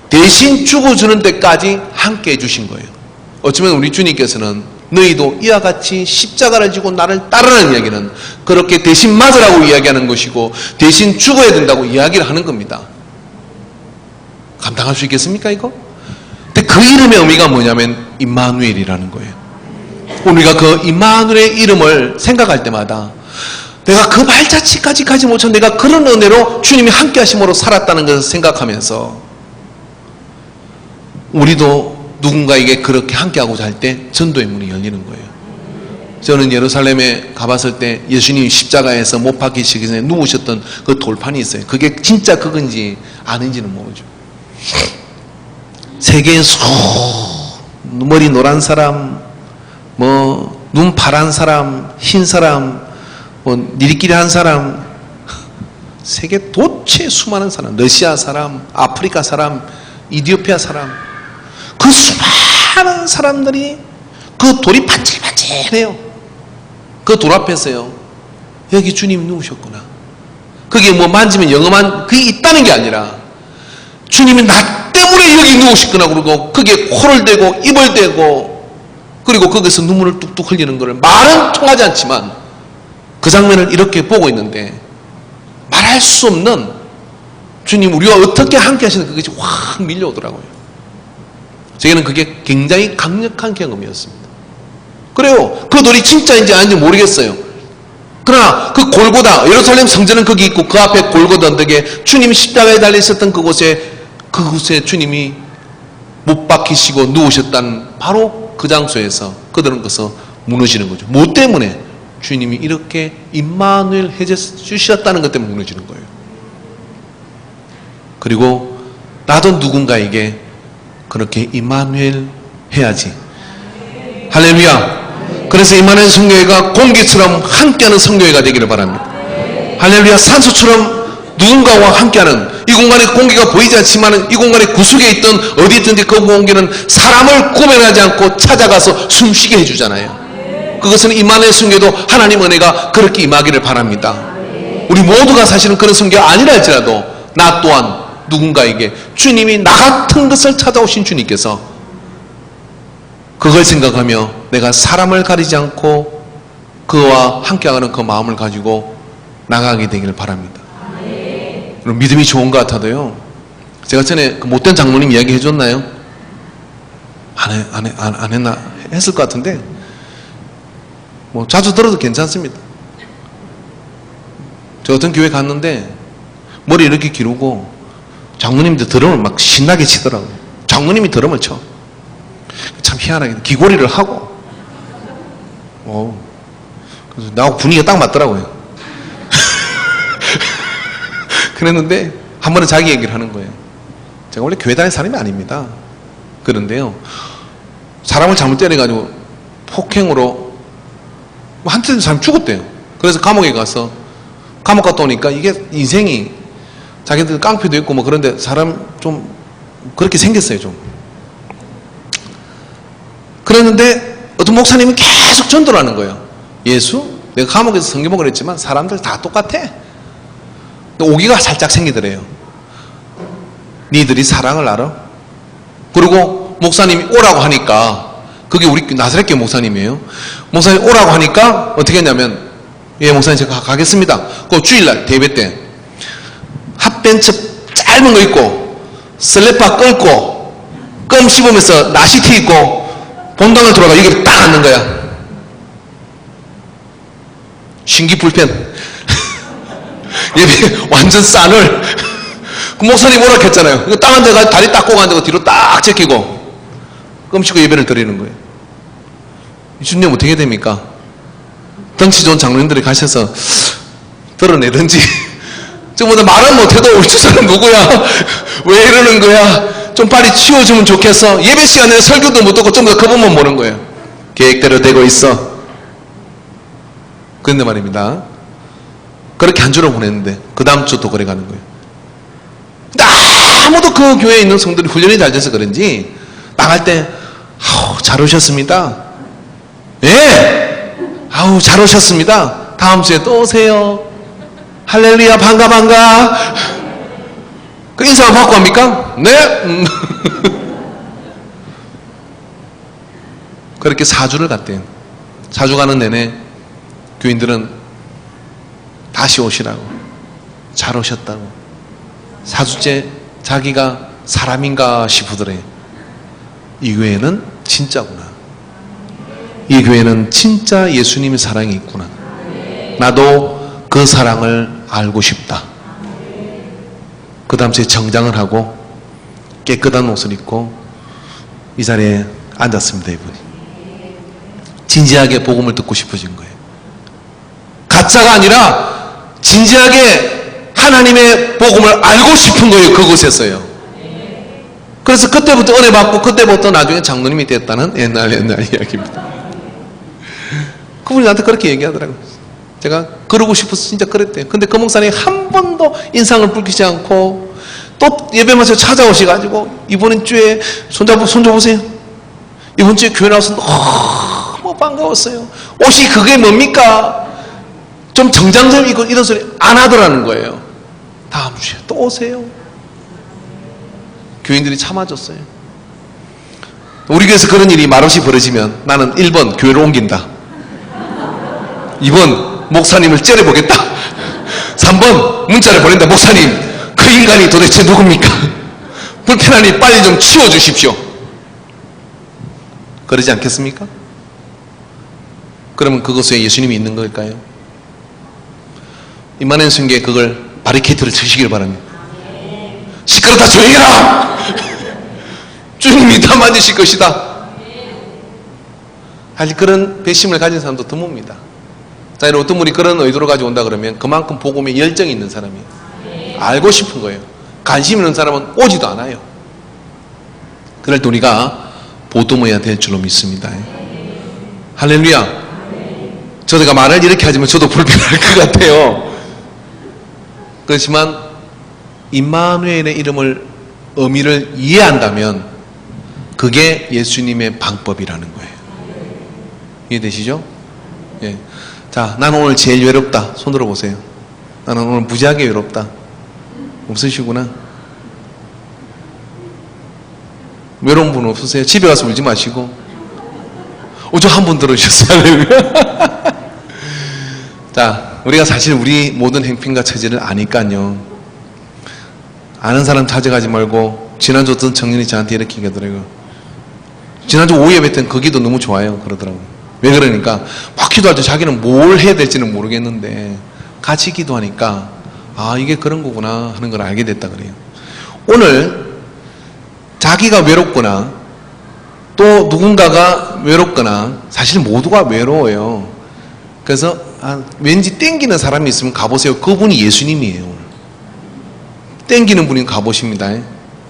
대신 죽어주는 때까지 함께 해주신 거예요. 어쩌면 우리 주님께서는 너희도 이와 같이 십자가를 지고 나를 따르는 이야기는 그렇게 대신 맞으라고 이야기하는 것이고 대신 죽어야 된다고 이야기를 하는 겁니다. 감당할 수 있겠습니까 이거? 근데 그 이름의 의미가 뭐냐면 임마누엘이라는 거예요. 우리가 그 임마누엘의 이름을 생각할 때마다 내가 그 발자취까지 가지 못한 내가 그런 은혜로 주님이 함께 하심으로 살았다는 것을 생각하면서 우리도 누군가에게 그렇게 함께하고자 할 때 전도의 문이 열리는 거예요. 저는 예루살렘에 가봤을 때 예수님이 십자가에서 못 박히시기 전에 누우셨던 그 돌판이 있어요. 그게 진짜 그건지 아닌지는 모르죠. 세계에서 머리 노란 사람, 눈 파란 사람, 흰 사람, 뭐 니리끼리 한 사람, 세계 도처에 수많은 사람, 러시아 사람, 아프리카 사람, 이디오피아 사람, 그 수많은 사람들이 그 돌이 반질반질해요. 그 돌 앞에서요, 여기 주님 누우셨구나. 그게 뭐 만지면 영험한 그게 있다는 게 아니라 주님이 나 때문에 여기 누우셨구나 그러고 거기에 코를 대고 입을 대고 그리고 거기서 눈물을 뚝뚝 흘리는 것을 말은 통하지 않지만 그 장면을 이렇게 보고 있는데 말할 수 없는 주님 우리와 어떻게 함께 하시는 그것이 확 밀려오더라고요. 저에게는 그게 굉장히 강력한 경험이었습니다. 그래요. 그 돌이 진짜인지 아닌지 모르겠어요. 그러나 그 골고다, 예루살렘 성전은 거기 있고 그 앞에 골고다 언덕에 주님이 십자가에 달려 있었던 그곳에 주님이 못 박히시고 누우셨다는 바로 그 장소에서 그들은 거기서 무너지는 거죠. 뭐 때문에? 주님이 이렇게 임마누엘 해주셨다는 것 때문에 무너지는 거예요. 그리고 나도 누군가에게 그렇게 임마누엘 해야지. 할렐루야. 그래서 임마누엘 성교회가 공기처럼 함께하는 성교회가 되기를 바랍니다. 할렐루야. 산소처럼 누군가와 함께하는, 이 공간에 공기가 보이지 않지만 이 공간의 구석에 있던 어디 있든지 그 공기는 사람을 구별하지 않고 찾아가서 숨쉬게 해주잖아요. 그것은 임마누엘 성교도 하나님 은혜가 그렇게 임하기를 바랍니다. 우리 모두가 사실은 그런 성교가 아니라 할지라도 나 또한 누군가에게 주님이 나 같은 것을 찾아오신 주님께서 그걸 생각하며 내가 사람을 가리지 않고 그와 함께하는 그 마음을 가지고 나가게 되기를 바랍니다. 믿음이 좋은 것 같아도요, 제가 전에 그 못된 장로님 이야기 해줬나요? 안 했나? 했을 것 같은데 뭐 자주 들어도 괜찮습니다. 저 어떤 교회 갔는데 머리 이렇게 기르고 장로님들 드럼을 막 신나게 치더라고요. 장로님이 드럼을 쳐. 참 희한하게 귀고리를 하고 그래서 나하고 분위기가 딱 맞더라고요. 그랬는데 한 번은 자기 얘기를 하는 거예요. 제가 원래 교회 다니는 사람이 아닙니다. 그런데요, 사람을 잘못 때려가지고 폭행으로 한테 사람 죽었대요. 그래서 감옥에 가서 감옥 갔다 오니까 이게 인생이 자기들 깡패도 있고 뭐 그런데 사람 좀 그렇게 생겼어요. 좀 그랬는데 어떤 목사님이 계속 전도를 하는 거예요. 예수? 내가 감옥에서 성경복을 했지만 사람들 다 똑같아. 오기가 살짝 생기더래요. 니들이 사랑을 알아? 그리고 목사님이 오라고 하니까, 그게 우리 나사렛 교회 목사님이에요. 목사님 오라고 하니까 어떻게 했냐면, 예 목사님 제가 가겠습니다. 그 주일날 대회 때 핫벤츠 짧은 거 입고 슬래퍼 끌고 껌 씹으면서 나시티 입고 본당을 돌아가 여기 딱 앉는 거야. 신기불편. 예배 완전 싼을. 그 목사님 오라 했잖아요. 이거 딱 앉아가 다리 딱 꼬고 앉아서 뒤로 딱 제끼고 껌 씹고 예배를 드리는 거예요. 이 주님 어떻게 됩니까? 덩치 좋은 장로님들이 가셔서 드러내든지 저보다 말은 못해도 우리 저 사람 누구야? 왜 이러는 거야? 좀 빨리 치워주면 좋겠어. 예배 시간에 설교도 못 듣고 좀 더 그분만 보는 거예요. 계획대로 되고 있어. 그런데 말입니다. 그렇게 한 주를 보냈는데 그 다음 주 또 그래 가는 거예요. 근데 아무도 그 교회에 있는 성들이 훈련이 잘 돼서 그런지 나갈 때 아우 잘 오셨습니다. 예, 아우 잘 오셨습니다. 다음 주에 또 오세요. 할렐루야 반가. 그 인사만 받고 합니까? 네. 그렇게 4주를 갔대요. 4주 가는 내내 교인들은 다시 오시라고, 잘 오셨다고. 4주째 자기가 사람인가 싶으더래. 이 교회는 진짜구나. 이 교회는 진짜 예수님의 사랑이 있구나. 나도 그 사랑을 알고 싶다. 그 다음 주에 정장을 하고 깨끗한 옷을 입고 이 자리에 앉았습니다. 이분이 진지하게 복음을 듣고 싶어진 거예요. 가짜가 아니라 진지하게 하나님의 복음을 알고 싶은 거예요. 그곳에서요. 그래서 그때부터 은혜 받고 그때부터 나중에 장로님이 됐다는 옛날 이야기입니다. 그분이 나한테 그렇게 얘기하더라고요. 제가 그러고 싶어서 진짜 그랬대요. 근데 그 목사님이 한 번도 인상을 붉히지 않고 또 예배 마쳐 찾아오셔가지고 이번 주에 손잡으세요. 이번 주에 교회 나와서 너무 반가웠어요. 옷이 그게 뭡니까? 좀 정장점 입고 이런 소리 안 하더라는 거예요. 다음 주에 또 오세요. 교인들이 참아줬어요. 우리 교회에서 그런 일이 말없이 벌어지면 나는 1번 교회를 옮긴다. 2번 목사님을 째려보겠다. 3번 문자를 보낸다. 목사님, 그 인간이 도대체 누굽니까? 불편하니 빨리 좀 치워주십시오. 그러지 않겠습니까? 그러면 그것에 예수님이 있는 걸까요? 임마누엘 성교에 그걸 바리케이트를 치시길 바랍니다. 시끄럽다 조용히 해라. 주님이 다 만드실 것이다. 사실 그런 배심을 가진 사람도 드뭅니다. 자, 어떤 분이 그런 의도로 가지고 온다 그러면 그만큼 복음에 열정이 있는 사람이에요. 알고 싶은 거예요. 관심 있는 사람은 오지도 않아요. 그럴 때 우리가 보듬어야 될 줄로 믿습니다. 할렐루야. 저가 말을 이렇게 하지만 저도 불편할 것 같아요. 그렇지만 임마누엘의 이름을 의미를 이해한다면 그게 예수님의 방법이라는 거예요. 이해되시죠? 예. 자, 나는 오늘 제일 외롭다. 손 들어보세요. 나는 오늘 무지하게 외롭다. 없으시구나. 외로운 분 없으세요? 집에 가서 울지 마시고. 저 한 분 들어주셨어요. 자, 우리가 사실 우리 모든 행편과 처지를 아니까요. 아는 사람 찾아가지 말고. 지난주 어떤 청년이 저한테 이렇게 얘기하더라고요. 지난주 오후 예배 때는 그 기도 너무 좋아요. 그러더라고요. 왜 그러니까 막 기도할 때 자기는 뭘 해야 될지는 모르겠는데 같이 기도하니까 아, 이게 그런 거구나 하는 걸 알게 됐다 그래요. 오늘 자기가 외롭거나 또 누군가가 외롭거나 사실 모두가 외로워요. 그래서 왠지 땡기는 사람이 있으면 가보세요. 그분이 예수님이에요. 땡기는 분이 가보십니다.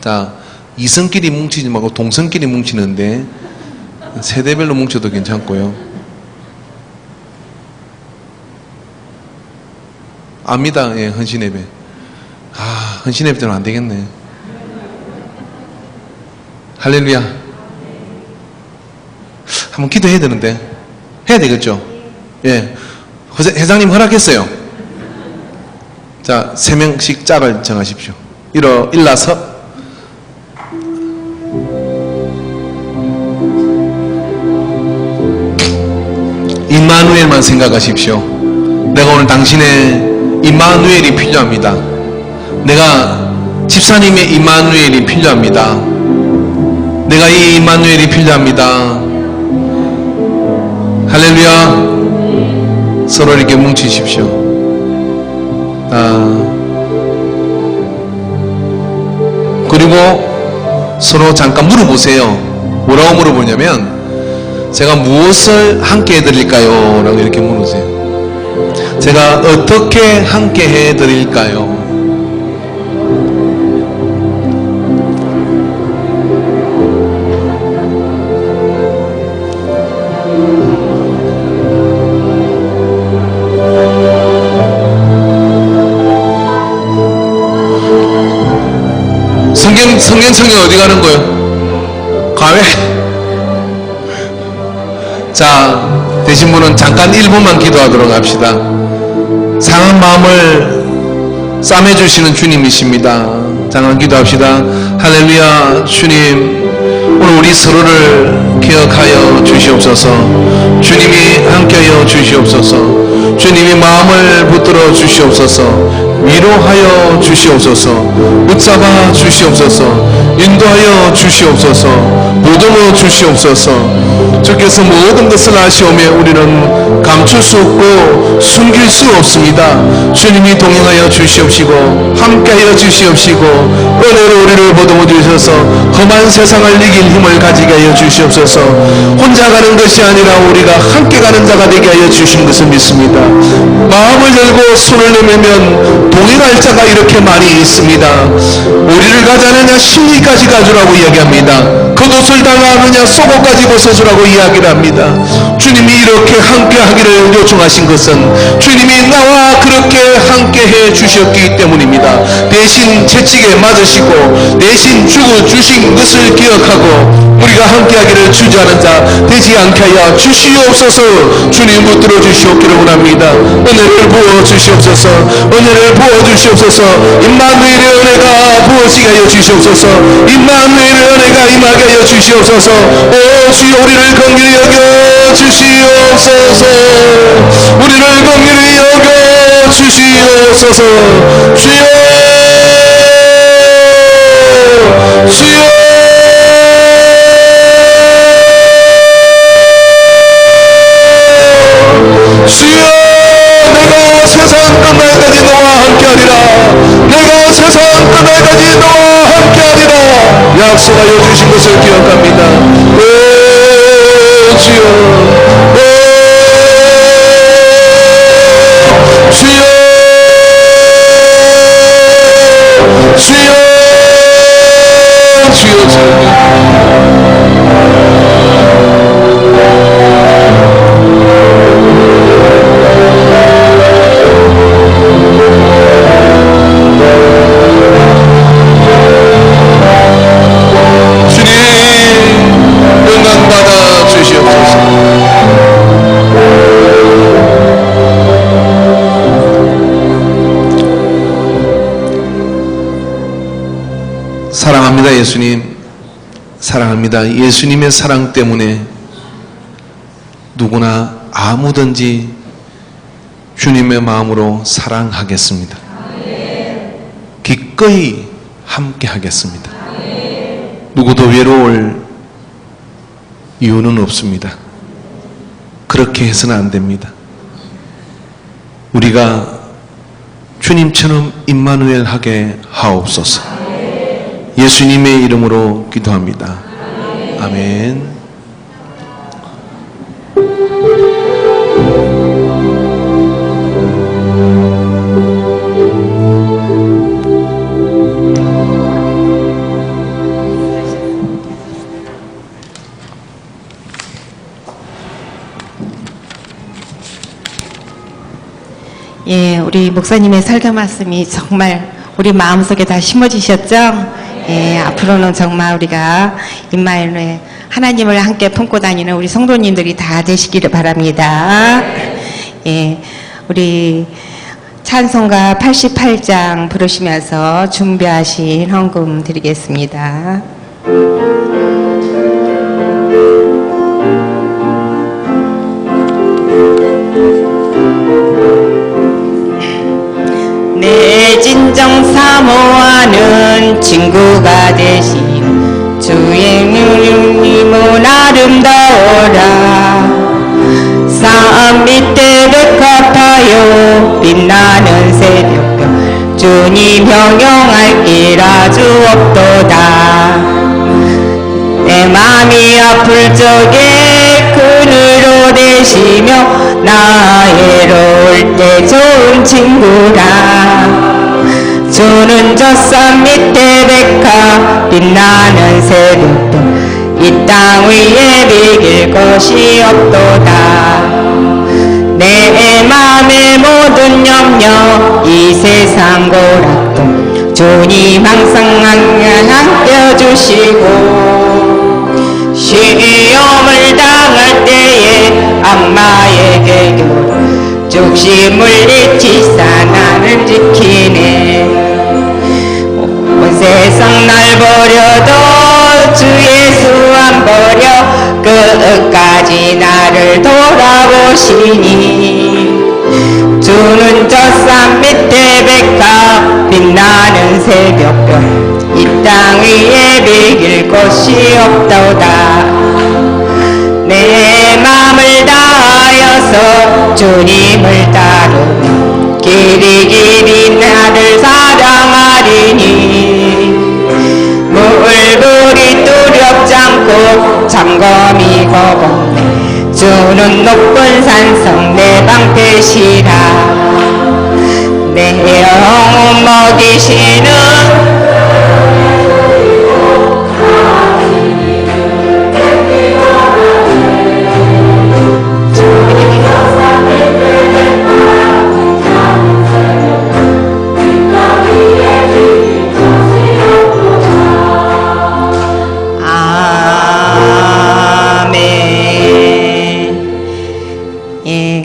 자, 이성끼리 뭉치지 말고 동성끼리 뭉치는데 세대별로 뭉쳐도 괜찮고요. 압니다. 예, 헌신예배. 헌신예배 때는 안 되겠네. 할렐루야. 한번 기도해야 되는데. 해야 되겠죠? 예. 회장님 허락했어요. 자, 3명씩 짝을 정하십시오. 일어서. 임마누엘만 생각하십시오. 내가 오늘 당신의 임마누엘이 필요합니다. 내가 집사님의 임마누엘이 필요합니다. 내가 이 임마누엘이 필요합니다. 할렐루야. 서로 이렇게 뭉치십시오. 그리고 서로 잠깐 물어보세요. 뭐라고 물어보냐면 제가 무엇을 함께 해드릴까요? 라고 이렇게 물으세요. 제가 어떻게 함께 해드릴까요? 성경청이 어디 가는 거예요? 과외? 자, 되신 분은 잠깐 1분만 기도하도록 합시다. 상한 마음을 싸매주시는 주님이십니다. 잠깐 기도합시다. 할렐루야. 주님, 오늘 우리 서로를 기억하여 주시옵소서. 주님이 함께하여 주시옵소서. 주님이 마음을 붙들어 주시옵소서. 위로하여 주시옵소서. 붙잡아 주시옵소서. 인도하여 주시옵소서. 보듬어 주시옵소서. 주께서 모든 것을 아시오며 우리는 감출 수 없고 숨길 수 없습니다. 주님이 동행하여 주시옵시고 함께하여 주시옵시고 은혜로 우리를 보듬어 주셔서 험한 세상을 이길 힘을 가지게 하여 주시옵소서. 혼자 가는 것이 아니라 우리가 함께 가는 자가 되게 하여 주신 것을 믿습니다. 마음을 열고 손을 내밀면 동행할 자가 이렇게 많이 있습니다. 우리를 가자느냐 심리까지 가주라고 이야기합니다. 겉옷을 달라하느냐 속옷까지 벗어주라고 이야기를 합니다. 주님이 이렇게 함께 하기를 요청하신 것은 주님이 나와 그렇게 함께 해 주셨기 때문입니다. 대신 채찍에 맞으시고 대신 죽어주신 것을 기억하고 우리가 함께 하기를 주저하는 자 되지 않게 하여 주시옵소서. 주님 붙들어 주시옵기를 원합니다. 은혜를 부어 주시옵소서. 은혜를 부어 주시옵소서. 임마누엘의 은혜가 부어지게 하여 주시옵소서. 임마누엘의 은혜가 임하게 하여 주시옵소서. 오 주여 우리를 긍휼히 여겨 주시옵소서. 우리를 긍휼히 여겨 주시옵소서. 주여 주여 주여 내가 세상 끝날까지 너와 함께하리라. 내가 세상 끝날까지 너와 함께하리라 약속하여 주신 것을 기억합니다. 오 주여 주여 주여 주여 주여 사랑합니다. 예수님 사랑합니다. 예수님의 사랑 때문에 누구나 아무든지 주님의 마음으로 사랑하겠습니다. 기꺼이 함께 하겠습니다. 누구도 외로울 이유는 없습니다. 그렇게 해서는 안 됩니다. 우리가 주님처럼 임마누엘 하게 하옵소서. 예수님의 이름으로 기도합니다. 아멘. 예, 우리 목사님의 설교 말씀이 정말 우리 마음속에 다 심어지셨죠? 예, 앞으로는 정말 우리가 임마누엘 하나님을 함께 품고 다니는 우리 성도님들이 다 되시기를 바랍니다. 예, 우리 찬송가 88장 부르시면서 준비하신 헌금 드리겠습니다. 내 진정 사모하는 친구가 되신 주의 이름은 아름다워라. 산 밑에 백합하여 빛나는 새벽별 주님 형용할 길 아주 없도다. 내 맘이 아플 적에 그늘로 되시며 나 외로울 때 좋은 친구라. 주는 저 산 밑에 백합 빛나는 새벽별 이 땅 위에 비길 것이 없도다. 내 맘의 모든 염려 이 세상 고락도 주님 항상 안겨주시고 시험을 당할 때에 악마에게 죽심을 잊히사 나를 지키네. 온 세상 날 버려도 주 예수 안 버려 끝까지 나를 돌아보시니. 주는 저 산 밑에 백합 빛나는 새벽별 이 땅 위에 비길 곳이 없도다. 내 맘을 다하여서 주님을 따르며 길이 길이 나를 사랑하리니. 물불이 두렵지 않고 점검이고 본네 주는 높은 산성 내 방패시라 내 영혼 먹이시는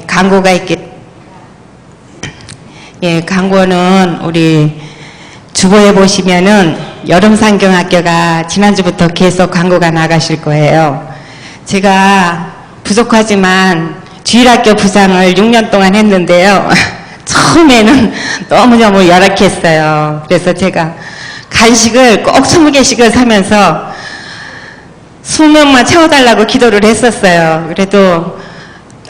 광고가 있겠. 광고는 우리 주보에 보시면은 여름상경학교가 지난주부터 계속 광고가 나가실 거예요. 제가 부족하지만 주일학교 부장을 6년 동안 했는데요. 처음에는 너무너무 열악했어요. 그래서 제가 간식을 꼭 20개씩을 사면서 20명만 채워달라고 기도를 했었어요. 그래도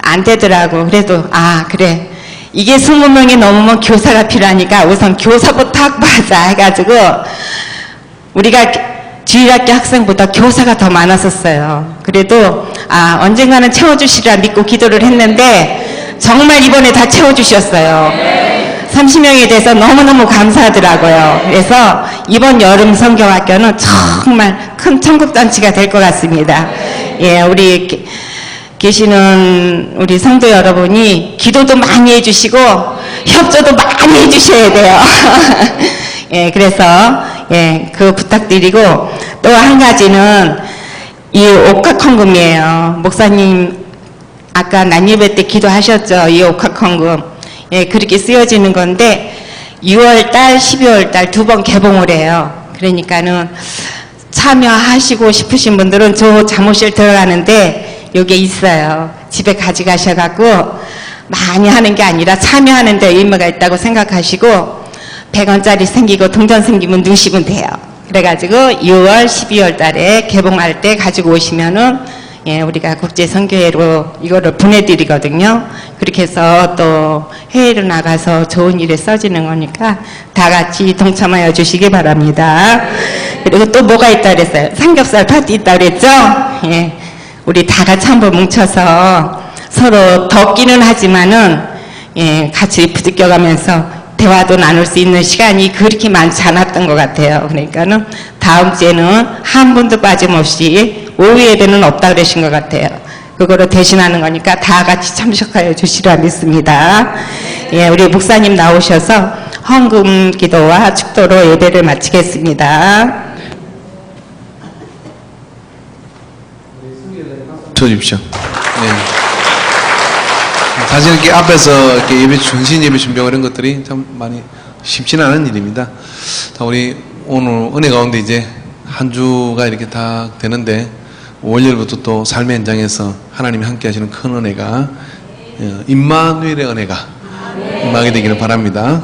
안 되더라고. 그래도 그래 이게 20명이 넘으면 교사가 필요하니까 우선 교사부터 확보하자 해가지고 우리가 주일학교 학생보다 교사가 더 많았었어요. 그래도 언젠가는 채워주시리라 믿고 기도를 했는데 정말 이번에 다 채워주셨어요. 30명이 돼서 너무너무 감사하더라고요. 그래서 이번 여름 성경학교는 정말 큰 천국잔치가 될 것 같습니다. 우리 계시는 우리 성도 여러분이 기도도 많이 해주시고 협조도 많이 해주셔야 돼요. 그래서 그 부탁드리고 또 한 가지는 이 옥합헌금이에요. 목사님 아까 난예배 때 기도하셨죠. 이 옥합헌금 그렇게 쓰여지는 건데 6월달, 12월달 2번 개봉을 해요. 그러니까는 참여하시고 싶으신 분들은 저 사무실 들어가는데 여기에 있어요. 집에 가져가셔갖고 많이 하는 게 아니라 참여하는 데 의미가 있다고 생각하시고 100원짜리 생기고 동전 생기면 넣으시면 돼요. 그래가지고 6월, 12월 달에 개봉할 때 가지고 오시면은 우리가 국제선교회로 이거를 보내드리거든요. 그렇게 해서 또 해외로 나가서 좋은 일에 써지는 거니까 다 같이 동참하여 주시기 바랍니다. 그리고 또 뭐가 있다 그랬어요? 삼겹살 파티 있다 그랬죠? 우리 다 같이 한번 뭉쳐서 서로 덥기는 하지만은 같이 부딪혀가면서 대화도 나눌 수 있는 시간이 그렇게 많지 않았던 것 같아요. 그러니까는 다음 주에는 한 분도 빠짐없이 오후 예배는 없다 그러신 것 같아요. 그거를 대신하는 거니까 다 같이 참석하여 주시라 믿습니다. 우리 목사님 나오셔서 헌금 기도와 축도로 예배를 마치겠습니다. 주십시오. 사실 이렇게 앞에서 이렇게 예배 전신 예배 준비하고 이런 것들이 참 많이 쉽지는 않은 일입니다. 자, 우리 오늘 은혜 가운데 이제 한 주가 이렇게 다 되는데 월요일부터 또 삶의 현장에서 하나님이 함께 하시는 큰 은혜가 임마누엘의 은혜가 임하게 되기를 바랍니다.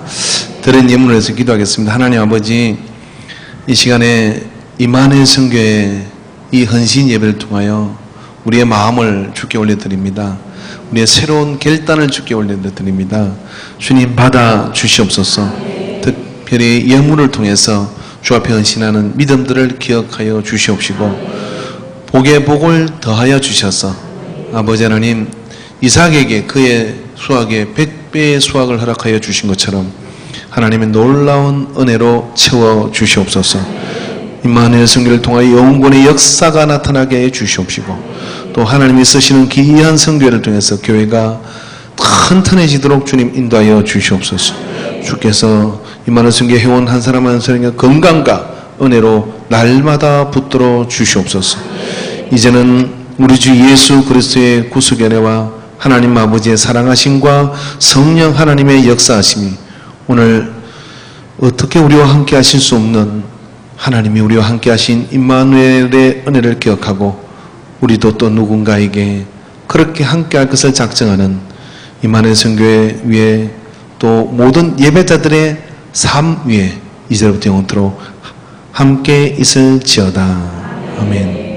드린 예물을 해서 기도하겠습니다. 하나님 아버지, 이 시간에 임마누엘 선교의 이 헌신 예배를 통하여 우리의 마음을 주께 올려드립니다. 우리의 새로운 결단을 주께 올려드립니다. 주님 받아 주시옵소서. 특별히 예물을 통해서 주 앞에 헌신하는 믿음들을 기억하여 주시옵시고 복에 복을 더하여 주셔서 아버지 하나님 이삭에게 그의 수확에 100배의 수확을 허락하여 주신 것처럼 하나님의 놀라운 은혜로 채워 주시옵소서. 임마누엘 선교를 통하여 영원의 역사가 나타나게 해 주시옵시고 또 하나님이 쓰시는 기이한 선교를 통해서 교회가 튼튼해지도록 주님 인도하여 주시옵소서. 주께서 임마누엘 선교 회원 한 사람 한 사람의 건강과 은혜로 날마다 붙들어 주시옵소서. 이제는 우리 주 예수 그리스도의 구속 은혜와 하나님 아버지의 사랑하심과 성령 하나님의 역사하심이 오늘 어떻게 우리와 함께 하실 수 없는 하나님이 우리와 함께 하신 임마누엘의 은혜를 기억하고 우리도 또 누군가에게 그렇게 함께 할 것을 작정하는 임마누엘 선교회 위에 또 모든 예배자들의 삶 위에 이제부터 영원토록 함께 있을지어다. 아멘.